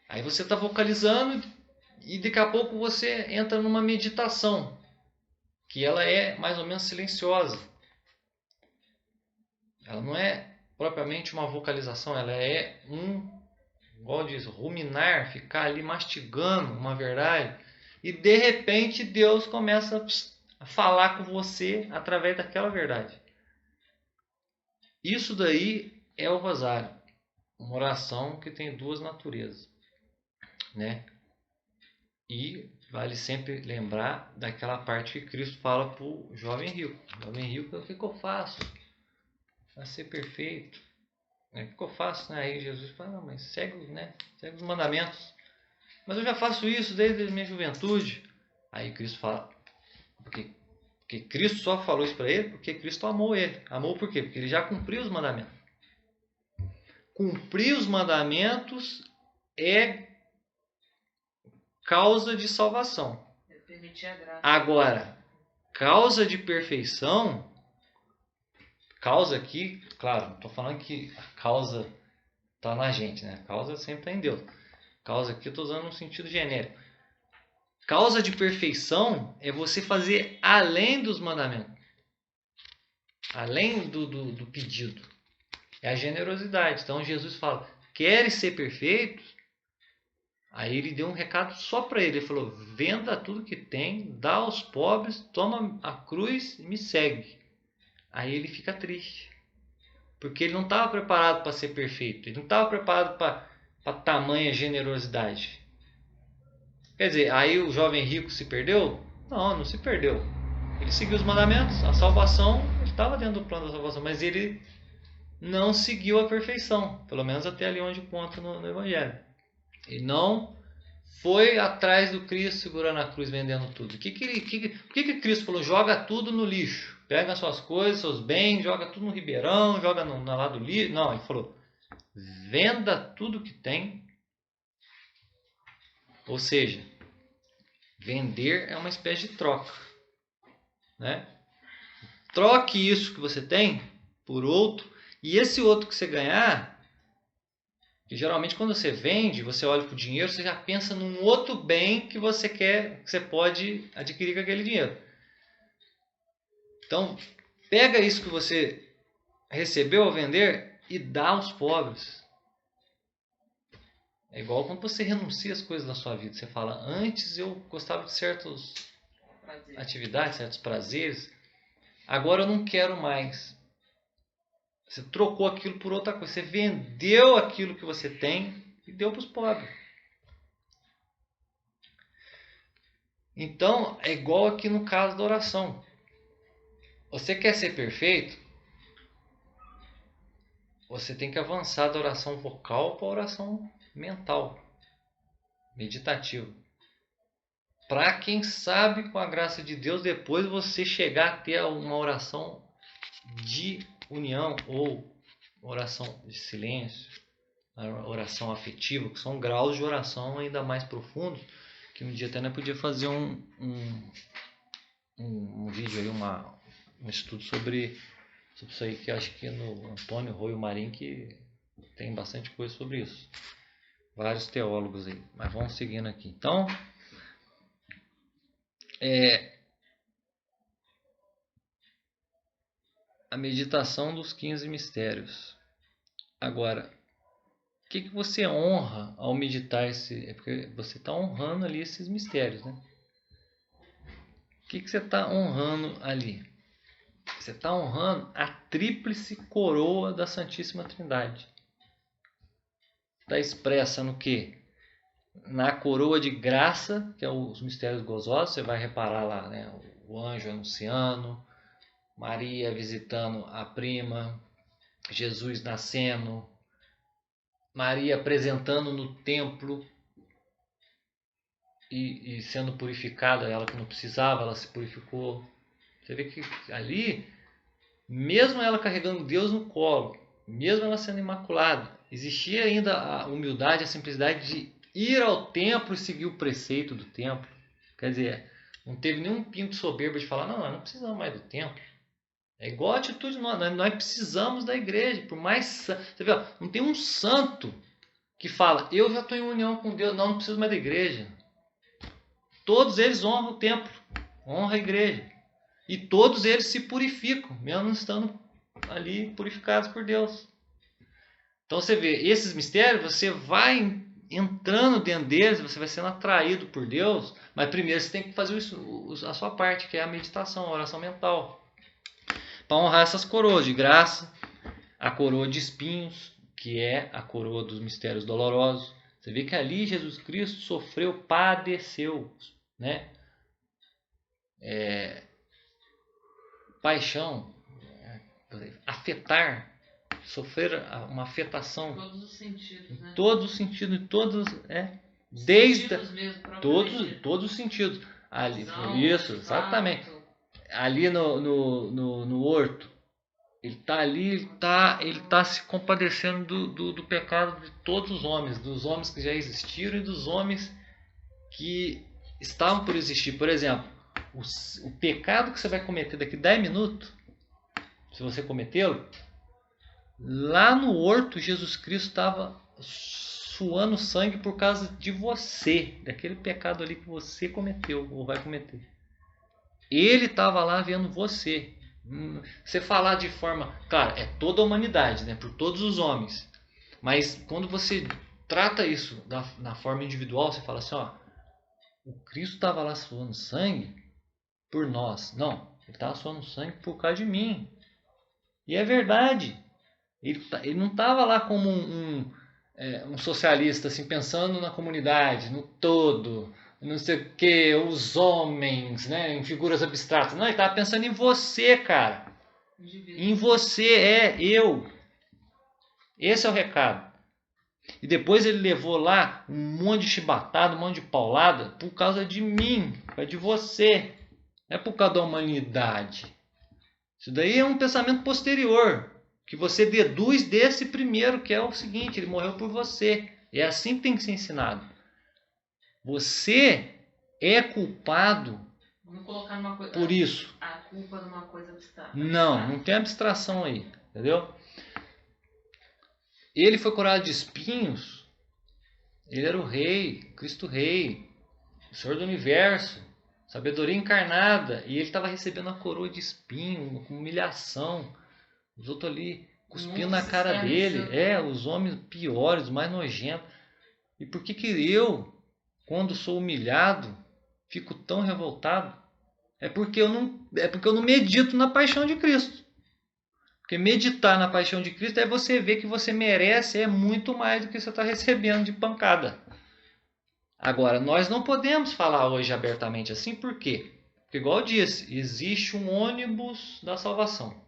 Aí você está vocalizando e daqui a pouco você entra numa meditação, que ela é mais ou menos silenciosa. Ela não é propriamente uma vocalização, ela é igual diz, ruminar, ficar ali mastigando uma verdade. E de repente Deus começa a falar com você através daquela verdade. Isso daí é o rosário, uma oração que tem duas naturezas, né? E vale sempre lembrar daquela parte que Cristo fala para o jovem rico. O jovem rico, o que eu faço para ser perfeito? O que eu faço? Aí Jesus fala, não, mas segue os mandamentos. Mas eu já faço isso desde a minha juventude. Aí Cristo fala, porque Cristo só falou isso para ele porque Cristo amou ele. Amou por quê? Porque ele já cumpriu os mandamentos. Cumprir os mandamentos é causa de salvação. Agora, causa de perfeição, causa aqui, claro, não estou falando que a causa está na gente, né? A causa sempre está em Deus. Causa aqui eu estou usando um sentido genérico. Causa de perfeição é você fazer além dos mandamentos. Além do pedido. É a generosidade. Então Jesus fala, queres ser perfeito? Aí ele deu um recado só para ele. Ele falou, venda tudo que tem, dá aos pobres, toma a cruz e me segue. Aí ele fica triste. Porque ele não estava preparado para ser perfeito. Ele não estava preparado para tamanha generosidade. Quer dizer, aí o jovem rico se perdeu? Não, não se perdeu. Ele seguiu os mandamentos, a salvação, ele estava dentro do plano da salvação, mas ele não seguiu a perfeição, pelo menos até ali onde conta no Evangelho. Ele não foi atrás do Cristo segurando a cruz, vendendo tudo. Por que Cristo falou, joga tudo no lixo? Pega suas coisas, seus bens, joga tudo no ribeirão, joga no lado do lixo. Não, ele falou, venda tudo que tem. Ou seja, vender é uma espécie de troca, né? Troque isso que você tem por outro, e esse outro que você ganhar, que geralmente quando você vende, você olha para o dinheiro, você já pensa num outro bem que você quer, que você pode adquirir com aquele dinheiro. Então, pega isso que você recebeu ao vender e dá aos pobres. É igual quando você renuncia às coisas da sua vida. Você fala, antes eu gostava de certas atividades, certos prazeres, agora eu não quero mais. Você trocou aquilo por outra coisa. Você vendeu aquilo que você tem e deu para os pobres. Então, é igual aqui no caso da oração. Você quer ser perfeito? Você tem que avançar da oração vocal para a oração mental, meditativa. Para quem sabe, com a graça de Deus, depois você chegar a ter uma oração de união ou oração de silêncio, oração afetiva, que são graus de oração ainda mais profundos, que um dia até nós podia fazer um vídeo aí, um estudo sobre isso aí, que acho que no Antônio Roio Marim que tem bastante coisa sobre isso. Vários teólogos aí, mas vamos seguindo aqui. Então, a meditação dos 15 mistérios. Agora, o que você honra ao meditar esse? É porque você está honrando ali esses mistérios, né? O que você está honrando ali? Você está honrando a tríplice coroa da Santíssima Trindade. Está expressa no quê? Na coroa de graça, que é os mistérios gozosos. Você vai reparar lá, né? O anjo anunciando, Maria visitando a prima, Jesus nascendo, Maria apresentando no templo e sendo purificada, ela que não precisava, ela se purificou. Você vê que ali, mesmo ela carregando Deus no colo, mesmo ela sendo imaculada, existia ainda a humildade, a simplicidade de ir ao templo e seguir o preceito do templo. Quer dizer, não teve nenhum pinto soberbo de falar, não, nós não precisamos mais do templo. É igual a atitude nossa, nós precisamos da igreja, por mais... Você vê, não tem um santo que fala, eu já estou em união com Deus, não preciso mais da igreja. Todos eles honram o templo, honram a igreja. E todos eles se purificam, mesmo estando ali purificados por Deus. Então você vê, esses mistérios, você vai entrando dentro deles, você vai sendo atraído por Deus, mas primeiro você tem que fazer a sua parte, que é a meditação, a oração mental. Para honrar essas coroas de graça, a coroa de espinhos, que é a coroa dos mistérios dolorosos. Você vê que ali Jesus Cristo sofreu, padeceu, né? Paixão, afetar, sofrer uma afetação. Todos os sentidos, né? Todos os sentidos, desde todos os sentidos. Ali, isso, exatamente. Ali no horto, ele está ali, ele tá se compadecendo do pecado de todos os homens, dos homens que já existiram e dos homens que estavam por existir. Por exemplo, o pecado que você vai cometer daqui 10 minutos, se você cometê-lo, lá no horto Jesus Cristo estava suando sangue por causa de você, daquele pecado ali que você cometeu ou vai cometer. Ele estava lá vendo você. Você falar de forma... Claro, é toda a humanidade, né? Por todos os homens. Mas quando você trata isso na forma individual, você fala assim, ó, o Cristo estava lá suando sangue por nós. Não, ele estava suando sangue por causa de mim. E é verdade. Ele não estava lá como um socialista, assim, pensando na comunidade, no todo, não sei o que, os homens, né, em figuras abstratas. Não, ele estava pensando em você, cara. Em você, eu. Esse é o recado. E depois ele levou lá um monte de chibatada, um monte de paulada por causa de mim, por causa de você. Não é por causa da humanidade. Isso daí é um pensamento posterior, que você deduz desse primeiro, que é o seguinte, ele morreu por você. É assim que tem que ser ensinado. Você é culpado. Vamos colocar numa coisa, por isso. A culpa numa coisa abstrata. Não tem abstração aí, entendeu? Ele foi curado de espinhos. Ele era o rei, Cristo Rei, o Senhor do Universo, sabedoria encarnada. E ele estava recebendo a coroa de espinho, com humilhação. Os outros ali cuspindo na cara dele. Os homens piores, os mais nojentos. E por que eu, quando sou humilhado, fico tão revoltado? É porque eu não medito na paixão de Cristo. Porque meditar na paixão de Cristo é você ver que você merece muito mais do que você está recebendo de pancada. Agora, nós não podemos falar hoje abertamente assim, por quê? Porque, igual eu disse, existe um ônibus da salvação.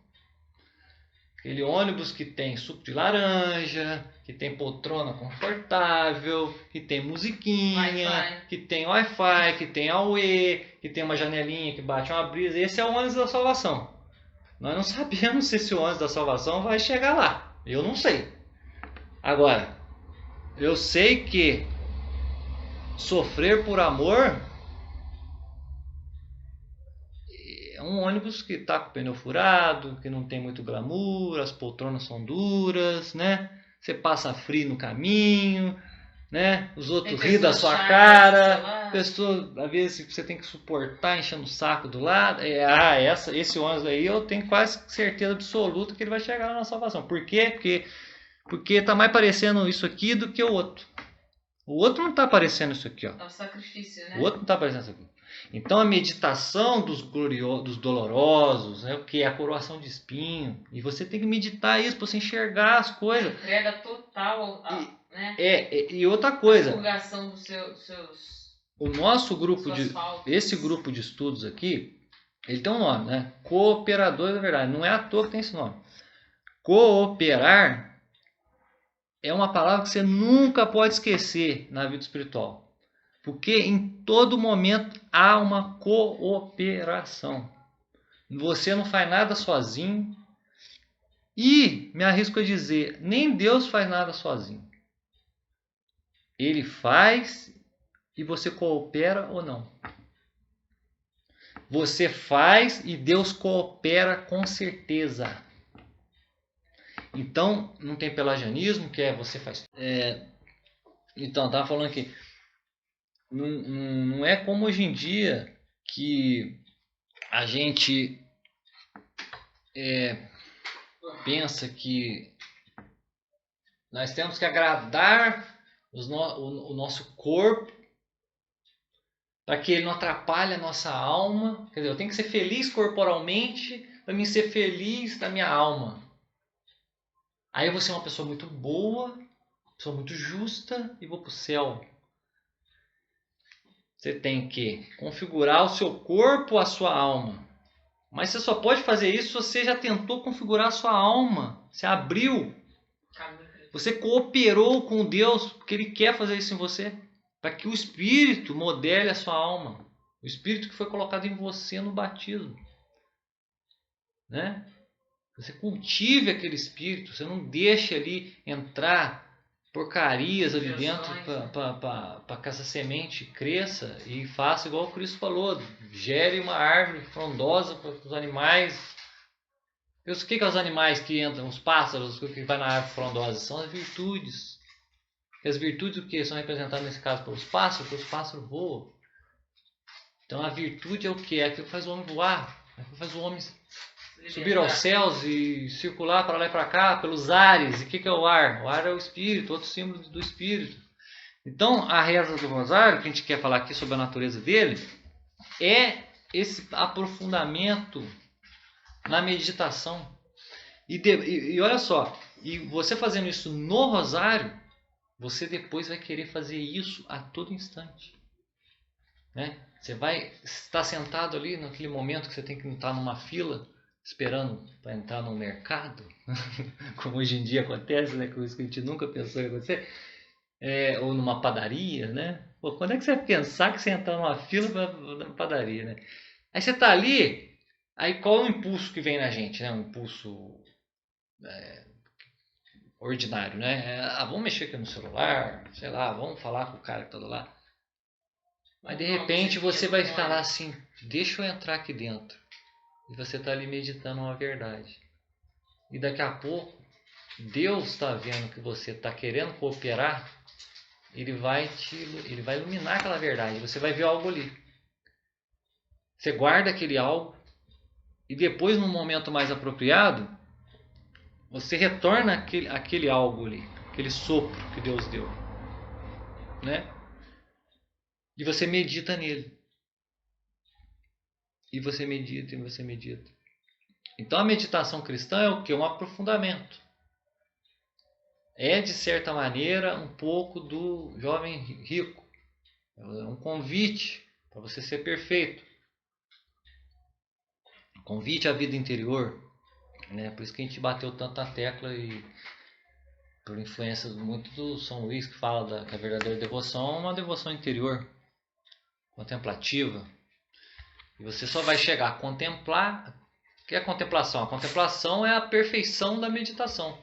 Aquele ônibus que tem suco de laranja, que tem poltrona confortável, que tem musiquinha, que tem Wi-Fi, que tem AUE, que tem uma janelinha que bate uma brisa. Esse é o ônibus da salvação. Nós não sabemos se esse ônibus da salvação vai chegar lá. Eu não sei. Agora, eu sei que sofrer por amor é um ônibus que está com o pneu furado, que não tem muito glamour, as poltronas são duras, né? Você passa frio no caminho, né? Os outros riem da sua cara. Pessoas, às vezes você tem que suportar enchendo o saco do lado. Esse ônibus aí eu tenho quase certeza absoluta que ele vai chegar lá na salvação. Por quê? Porque está mais parecendo isso aqui do que o outro. O outro não está parecendo isso aqui, ó. É o sacrifício, né? O outro não está parecendo isso aqui. Então a meditação dos dolorosos, né, o que é a coroação de espinho, e você tem que meditar isso para você enxergar as coisas. Entrega total, né? E outra coisa. A purgação dos seus. O nosso grupo esse grupo de estudos aqui, ele tem um nome, né? Cooperadores da verdade. Não é à toa que tem esse nome. Cooperar é uma palavra que você nunca pode esquecer na vida espiritual. Porque em todo momento há uma cooperação. Você não faz nada sozinho. E, me arrisco a dizer, nem Deus faz nada sozinho. Ele faz e você coopera ou não. Você faz e Deus coopera com certeza. Então, não tem pelagianismo, que é você faz. Então, estava falando aqui. Não é como hoje em dia que a gente pensa que nós temos que agradar o nosso corpo para que ele não atrapalhe a nossa alma. Quer dizer, eu tenho que ser feliz corporalmente para mim ser feliz na minha alma. Aí eu vou ser uma pessoa muito boa, uma pessoa muito justa e vou para o céu. Você tem que configurar o seu corpo, a sua alma. Mas você só pode fazer isso se você já tentou configurar a sua alma. Você abriu. Você cooperou com Deus, porque Ele quer fazer isso em você. Para que o Espírito modele a sua alma. O Espírito que foi colocado em você no batismo. Né? Você cultive aquele Espírito. Você não deixe ali entrar porcarias ali dentro para que essa semente cresça e faça igual o Cristo falou, gere uma árvore frondosa para os animais. O que é os animais que entram, os pássaros que vai na árvore frondosa? São as virtudes. E as virtudes o que são representadas nesse caso pelos pássaros? Porque os pássaros voam. Então a virtude é o que? É aquilo que faz o homem voar, é aquilo que faz o homem subir aos céus e circular para lá e para cá, pelos ares. E o que é o ar? O ar é o Espírito, outro símbolo do Espírito. Então, a reza do Rosário, que a gente quer falar aqui sobre a natureza dele, é esse aprofundamento na meditação. E olha só, e você fazendo isso no Rosário, você depois vai querer fazer isso a todo instante. Né? Você vai estar sentado ali naquele momento que você tem que estar numa fila, esperando para entrar no mercado, como hoje em dia acontece, né? Coisa que a gente nunca pensou em acontecer, ou numa padaria, né? Pô, quando é que você vai pensar que você entrar numa fila na padaria, né? Aí você está ali, aí qual é o impulso que vem na gente, né? Um impulso ordinário, né? Vamos mexer aqui no celular, sei lá, vamos falar com o cara que está lá. Mas de repente você vai falar assim, deixa eu entrar aqui dentro. E você está ali meditando uma verdade. E daqui a pouco, Deus está vendo que você está querendo cooperar, Ele vai iluminar aquela verdade. Você vai ver algo ali. Você guarda aquele algo e depois, num momento mais apropriado, você retorna aquele algo ali, aquele sopro que Deus deu. né? E você medita nele. E você medita, e você medita. Então a meditação cristã é o quê? Um aprofundamento. É, de certa maneira, um pouco do jovem rico. É um convite para você ser perfeito. Um convite à vida interior. Né? Por isso que a gente bateu tanto na tecla e por influência muito do São Luís, que fala que a verdadeira devoção é uma devoção interior, contemplativa. E você só vai chegar a contemplar. O que é a contemplação? A contemplação é a perfeição da meditação.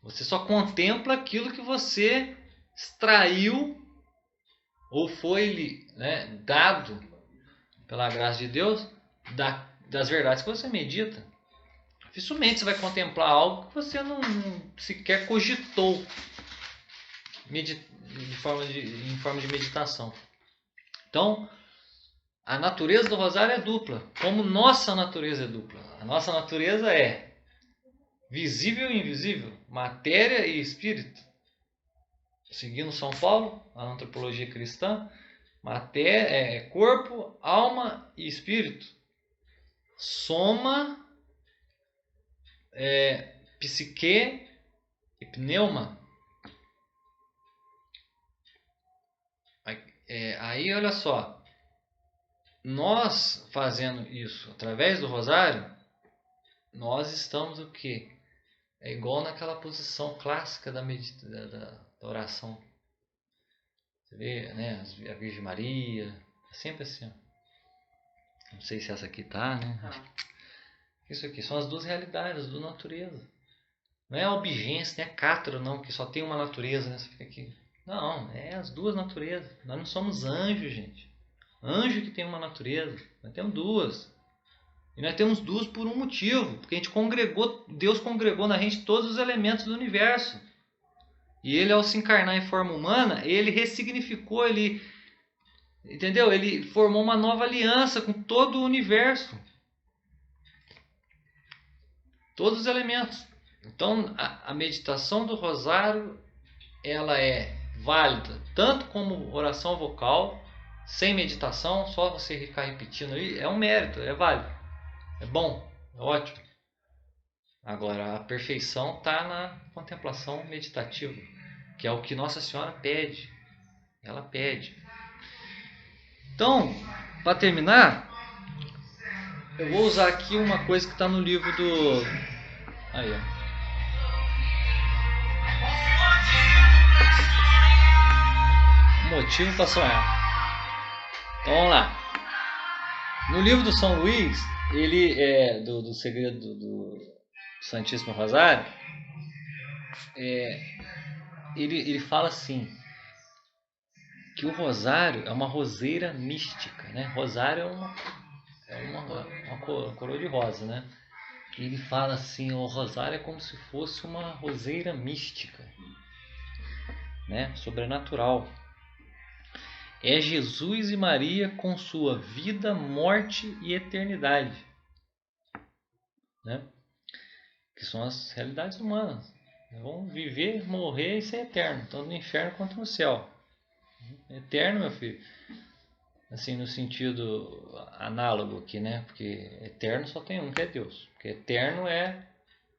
Você só contempla aquilo que você extraiu ou foi-lhe, né, dado pela graça de Deus das verdades que você medita. Dificilmente você vai contemplar algo que você não sequer cogitou em forma de meditação. Então, a natureza do rosário é dupla, como nossa natureza é dupla. A nossa natureza é visível e invisível, matéria e espírito. Seguindo São Paulo, a antropologia cristã, matéria, corpo, alma e espírito. Soma, psique e pneuma. Aí olha só, nós fazendo isso através do rosário, nós estamos o quê? É igual naquela posição clássica da oração. Você vê, né? A Virgem Maria, é sempre assim. Não sei se essa aqui tá, né? Isso aqui são as duas realidades, as duas naturezas. Não é obigência, não é cátedra, não, que só tem uma natureza, né? Você fica aqui. Não, é as duas naturezas. Nós não somos anjos, gente. Anjo que tem uma natureza. Nós temos duas. E nós temos duas por um motivo. Porque a gente congregou, Deus congregou na gente todos os elementos do universo. E ele, ao se encarnar em forma humana, ele ressignificou, entendeu? Ele formou uma nova aliança com todo o universo. Todos os elementos. Então, a meditação do rosário, ela é válida tanto como oração vocal, sem meditação, só você ficar repetindo aí, é um mérito, é válido, é bom, é ótimo. Agora, a perfeição está na contemplação meditativa, que é o que Nossa Senhora pede. Ela pede. Então, para terminar, eu vou usar aqui uma coisa que está no livro do... Aí, ó. Motivo para sonhar. Então vamos lá. No livro do São Luís, ele é do segredo do Santíssimo Rosário, ele fala assim que o rosário é uma roseira mística, né? Rosário é uma coroa de rosa, né? Ele fala assim, o rosário é como se fosse uma roseira mística, né? Sobrenatural. É Jesus e Maria com sua vida, morte e eternidade, né? Que são as realidades humanas. Vão viver, morrer e ser eterno, tanto no inferno quanto no céu. Eterno, meu filho, assim, no sentido análogo aqui, né? Porque eterno só tem um, que é Deus. Porque eterno é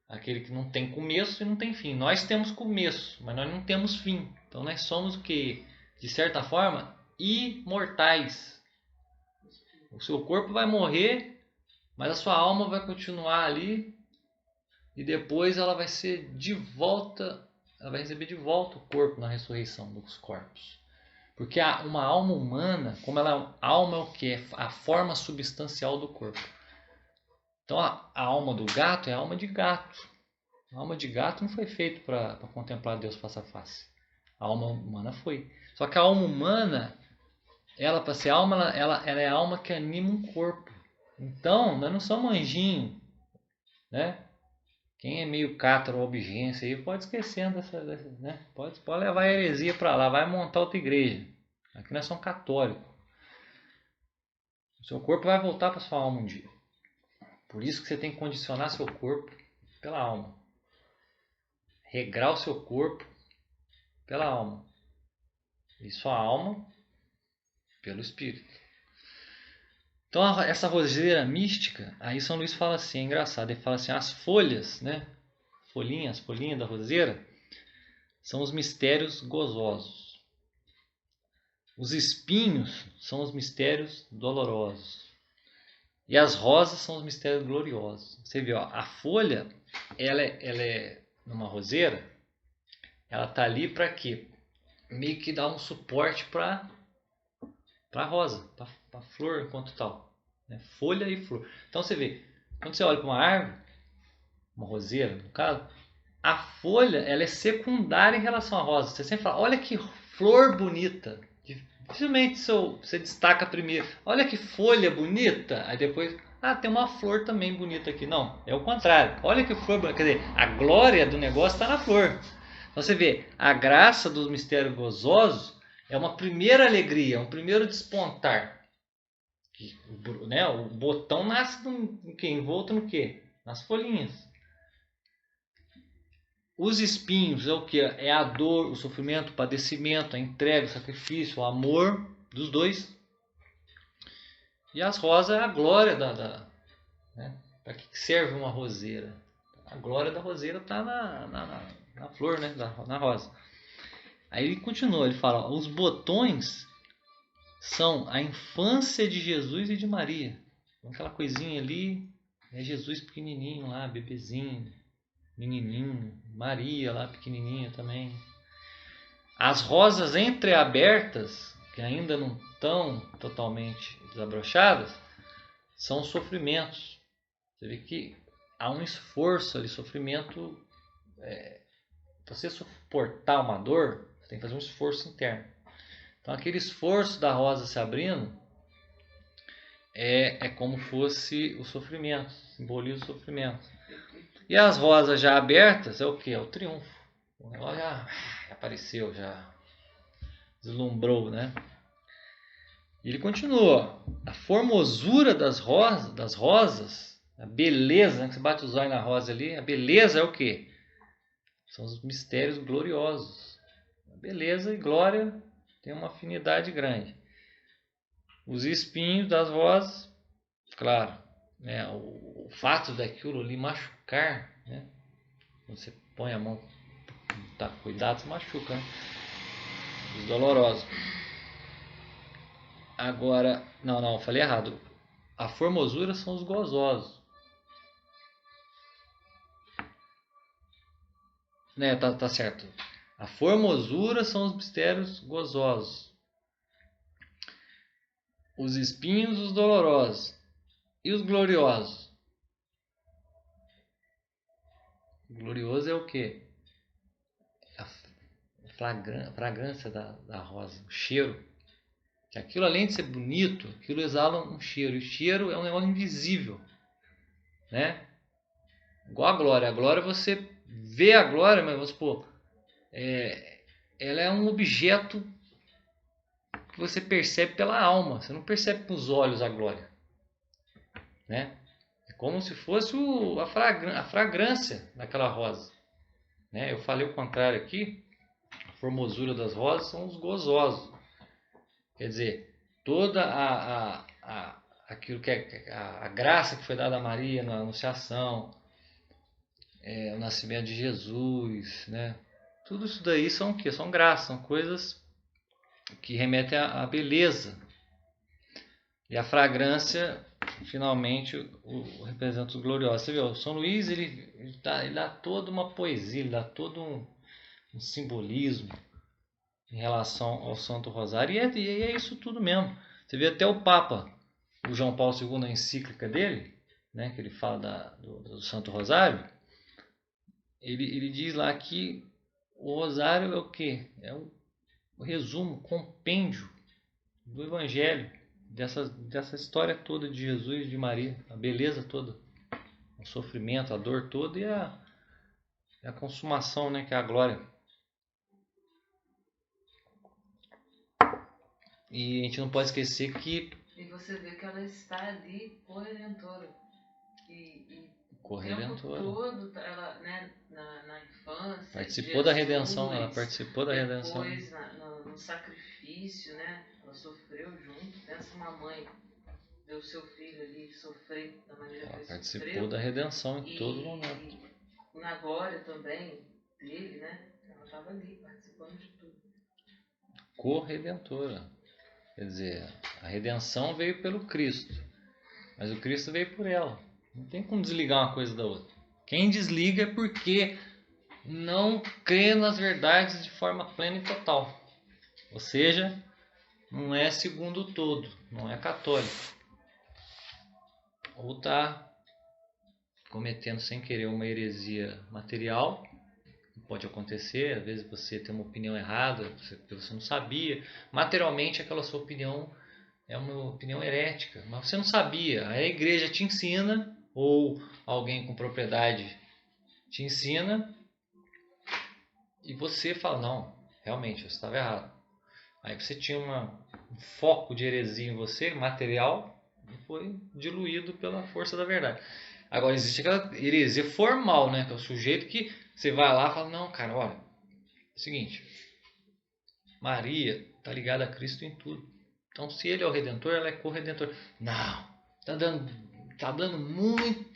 aquele que não tem começo e não tem fim. Nós temos começo, mas nós não temos fim. Então nós somos o que? De certa forma, imortais. O seu corpo vai morrer, mas a sua alma vai continuar ali e depois ela vai ser de volta, ela vai receber de volta o corpo na ressurreição dos corpos. Porque uma alma humana, como ela, a alma é o que? É a forma substancial do corpo. Então a alma do gato é a alma de gato. A alma de gato não foi feita para contemplar Deus face a face. A alma humana foi. Só que a alma humana, ela para ser alma, ela é a alma que anima um corpo. Então, nós não somos anjinho, né? Quem é meio cátaro ou obigência aí pode esquecendo né? Pode levar a heresia para lá, vai montar outra igreja. Aqui nós somos católicos. O seu corpo vai voltar para sua alma um dia. Por isso que você tem que condicionar seu corpo pela alma. Regrar o seu corpo pela alma. e sua alma pelo Espírito. Então essa roseira mística, aí São Luís fala assim, é engraçado, ele fala assim, as folhas, né? Folhinhas, folhinha da roseira, são os mistérios gozosos. Os espinhos são os mistérios dolorosos. E as rosas são os mistérios gloriosos. Você vê, ó, a folha, ela é numa roseira, ela tá ali para quê? Meio que dar um suporte para a rosa, para a flor enquanto tal. Né? Folha e flor. Então você vê, quando você olha para uma árvore, uma roseira no caso, a folha ela é secundária em relação à rosa. Você sempre fala, olha que flor bonita. Dificilmente você destaca primeiro, olha que folha bonita. Aí depois, tem uma flor também bonita aqui. Não, é o contrário. Olha que flor bonita. Quer dizer, a glória do negócio está na flor. Então você vê, a graça dos mistérios gozosos é uma primeira alegria, um primeiro despontar. Né? O botão nasce envolto no quê? Nas folhinhas. Os espinhos é o que? É a dor, o sofrimento, o padecimento, a entrega, o sacrifício, o amor dos dois. E as rosas é a glória né? Para que serve uma roseira? A glória da roseira está na flor, né? Na rosa. Aí ele continua, ele fala, os botões são a infância de Jesus e de Maria. Aquela coisinha ali, é Jesus pequenininho lá, bebezinho, menininho, Maria lá pequenininha também. As rosas entreabertas, que ainda não estão totalmente desabrochadas, são sofrimentos. Você vê que há um esforço ali, sofrimento. Para você suportar uma dor, você tem que fazer um esforço interno. Então aquele esforço da rosa se abrindo é como fosse o sofrimento, simboliza o sofrimento. E as rosas já abertas é o que? É o triunfo. O negócio já apareceu, já deslumbrou, né? E ele continua. A formosura das rosas, a beleza, né? Que você bate os olhos na rosa ali, a beleza é o que? São os mistérios gloriosos. A beleza e glória tem uma afinidade grande. Os espinhos das rosas, claro, né? O fato daquilo ali machucar, né? Quando você põe a mão, tá com cuidado, você machuca, né? Os dolorosos. Agora, não, eu falei errado. A formosura são os gozosos. Né, tá certo. A formosura são os mistérios gozosos. Os espinhos, os dolorosos. E os gloriosos? O glorioso é o quê? A fragrância da rosa, o cheiro. Que aquilo, além de ser bonito, aquilo exala um cheiro. E o cheiro é um negócio invisível, né? Igual a glória. A glória, você vê a glória, mas vamos supor, ela é um objeto que você percebe pela alma. Você não percebe com os olhos a glória, né? É como se fosse a fragrância daquela rosa, né? Eu falei o contrário aqui. A formosura das rosas são os gozosos. Quer dizer, toda aquilo que a graça que foi dada a Maria na Anunciação, o nascimento de Jesus, né? Tudo isso daí são o quê? São graças, são coisas que remetem à beleza. E a fragrância, finalmente, representa os gloriosos. Você vê, o São Luís, ele dá toda uma poesia, ele dá todo um simbolismo em relação ao Santo Rosário. E é isso tudo mesmo. Você vê até o Papa, o João Paulo II, na encíclica dele, né, que ele fala do Santo Rosário, ele diz lá que o Rosário é o quê? É o resumo, compêndio do Evangelho, dessa história toda de Jesus e de Maria, a beleza toda, o sofrimento, a dor toda e a consumação, né, que é a glória. E a gente não pode esquecer que... E você vê que ela está ali corredentora. E corredentora. O tempo todo, ela, né, na infância... Participou da redenção, ela participou da redenção. Depois, no um sacrifício, né? Ela sofreu junto. Pensa uma mãe ver o seu filho ali sofrer da maneira que Ela ele participou sofreu. da redenção em todo momento. E na glória também dele, né? Ela estava ali participando de tudo. Corredentora. Quer dizer, a redenção veio pelo Cristo, mas o Cristo veio por ela. Não tem como desligar uma coisa da outra. Quem desliga é porque não crê nas verdades de forma plena e total. Ou seja, não é segundo o todo, não é católico. Ou está cometendo sem querer uma heresia material. Pode acontecer, às vezes você tem uma opinião errada, você não sabia. Materialmente aquela sua opinião é uma opinião herética, mas você não sabia. A igreja te ensina, ou alguém com propriedade te ensina, e você fala, não, realmente, eu estava errado. Aí você tinha um foco de heresia em você, material, e foi diluído pela força da verdade. Agora existe aquela heresia formal, né? Que é o sujeito que você vai lá e fala, não, cara, olha, é o seguinte, Maria está ligada a Cristo em tudo. Então se ele é o Redentor, ela é corredentor. Não, tá dando muito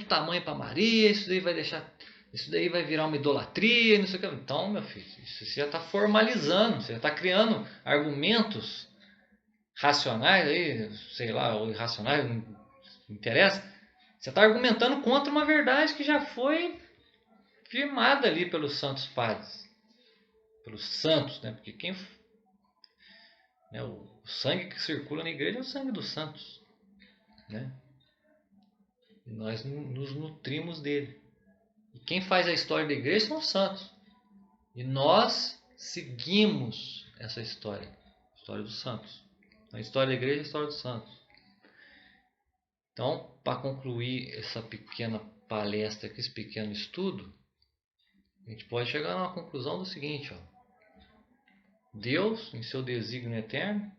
tamanho para Maria, isso daí vai virar uma idolatria, não sei o que. Então, meu filho, isso você já está formalizando, você já está criando argumentos racionais aí, sei lá, ou irracionais, não interessa. Você está argumentando contra uma verdade que já foi firmada ali pelos santos padres, pelos santos, né? Porque o sangue que circula na igreja é o sangue dos santos, né? E nós nos nutrimos dele. E quem faz a história da igreja são os santos. E nós seguimos essa história, a história dos santos. A história da igreja é a história dos santos. Então, para concluir essa pequena palestra aqui, esse pequeno estudo, a gente pode chegar a uma conclusão do seguinte, ó. Deus, em seu desígnio eterno,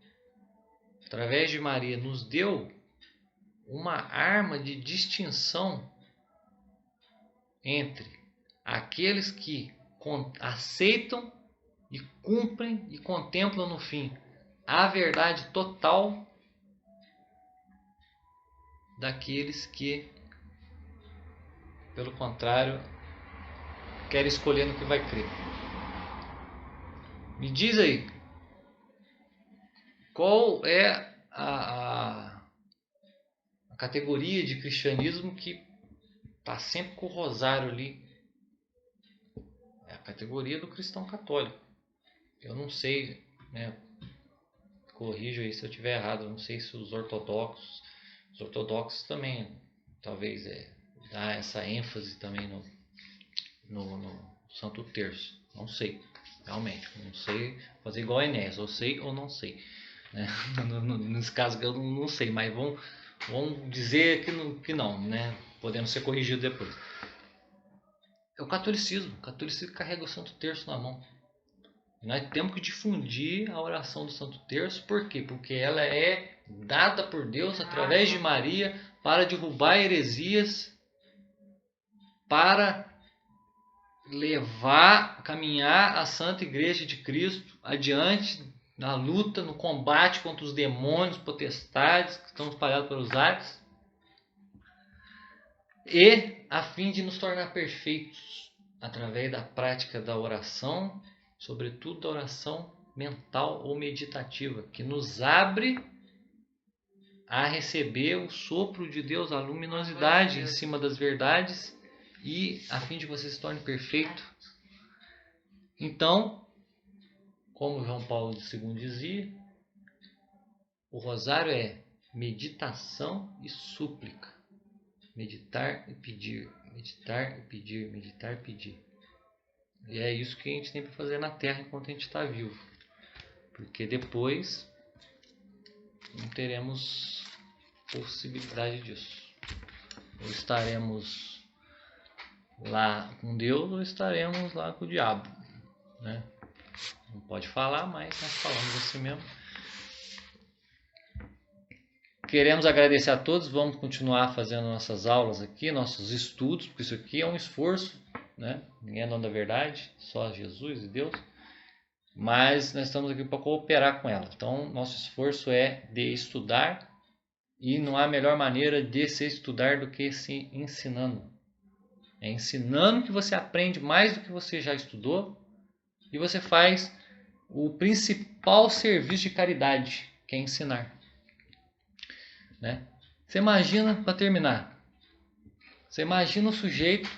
através de Maria, nos deu uma arma de distinção entre aqueles que aceitam e cumprem e contemplam no fim a verdade total daqueles que, pelo contrário, querem escolher no que vai crer. Me diz aí, qual é a categoria de cristianismo que está sempre com o rosário ali? É a categoria do cristão católico. Eu não sei, né? Corrijo aí se eu estiver errado. Eu não sei se os ortodoxos também, talvez, dá essa ênfase também no Santo Terço. Não sei, realmente. Não sei fazer igual a Enéas. Eu sei ou não sei. Né? Nesse caso eu não sei, mas vamos dizer que não, né? Podendo ser corrigido depois. É o catolicismo. O catolicismo carrega o Santo Terço na mão. Nós temos que difundir a oração do Santo Terço. Por quê? Porque ela é dada por Deus através de Maria para derrubar heresias, para caminhar a Santa Igreja de Cristo adiante na luta, no combate contra os demônios, potestades que estão espalhados pelos ares, e a fim de nos tornar perfeitos através da prática da oração, sobretudo da oração mental ou meditativa, que nos abre a receber o sopro de Deus, a luminosidade em cima das verdades, e a fim de você se torne perfeito. Então, como João Paulo II dizia, o rosário é meditação e súplica. Meditar e pedir, meditar e pedir, meditar e pedir. E é isso que a gente tem para fazer na Terra enquanto a gente está vivo. Porque depois não teremos possibilidade disso. Ou estaremos lá com Deus ou estaremos lá com o diabo, né? Não pode falar, mas nós falamos assim mesmo. Queremos agradecer a todos. Vamos continuar fazendo nossas aulas aqui, nossos estudos, porque isso aqui é um esforço, né? Ninguém é dono da verdade, só Jesus e Deus. mas nós estamos aqui para cooperar com ela. Então, nosso esforço é de estudar, e não há melhor maneira de se estudar do que se ensinando. É ensinando que você aprende mais do que você já estudou, e você faz o principal serviço de caridade, que é ensinar. Né? Você imagina, para terminar, você imagina o sujeito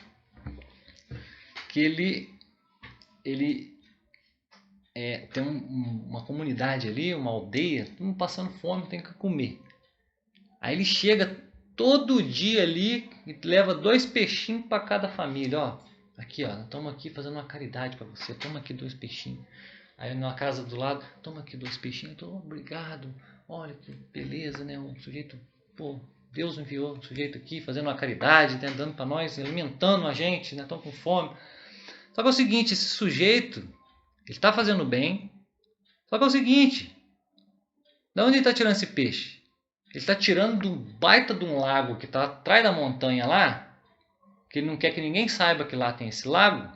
que ele tem uma comunidade ali, uma aldeia, todo mundo passando fome, tem que comer. Aí ele chega todo dia ali e leva 2 peixinhos para cada família. Ó, aqui, ó, estamos aqui fazendo uma caridade para você, toma aqui 2 peixinhos. Aí na casa do lado, toma aqui 2 peixinhos, então, obrigado, olha que beleza, né? Um sujeito, pô, Deus enviou um sujeito aqui fazendo uma caridade, né, dando para nós, alimentando a gente, né? Estamos com fome. Só que é o seguinte, esse sujeito, ele está fazendo bem, só que é o seguinte, de onde ele está tirando esse peixe? Ele está tirando de um baita de um lago que está atrás da montanha lá, que ele não quer que ninguém saiba que lá tem esse lago,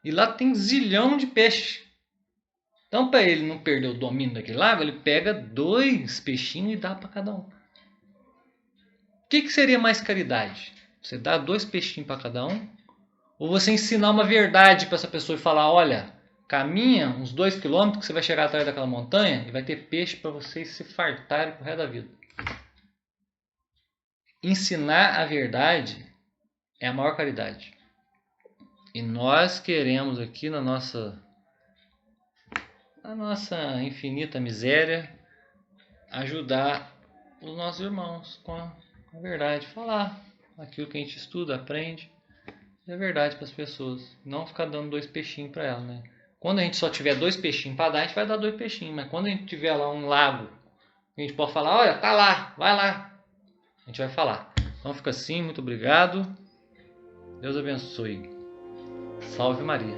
e lá tem zilhão de peixe. Então, para ele não perder o domínio daquele lago, ele pega 2 peixinhos e dá para cada um. O que seria mais caridade? Você dá 2 peixinhos para cada um? Ou você ensinar uma verdade para essa pessoa e falar, olha, caminha uns 2 quilômetros que você vai chegar atrás daquela montanha e vai ter peixe para vocês se fartarem pro resto da vida. Ensinar a verdade é a maior caridade. E nós queremos aqui na nossa infinita miséria ajudar os nossos irmãos com a verdade. Falar aquilo que a gente estuda, aprende. É verdade para as pessoas. Não ficar dando 2 peixinhos para elas, né? Quando a gente só tiver 2 peixinhos para dar, a gente vai dar 2 peixinhos. Mas quando a gente tiver lá um lago, a gente pode falar, olha, tá lá, vai lá. A gente vai falar. Então fica assim, muito obrigado. Deus abençoe. Salve Maria.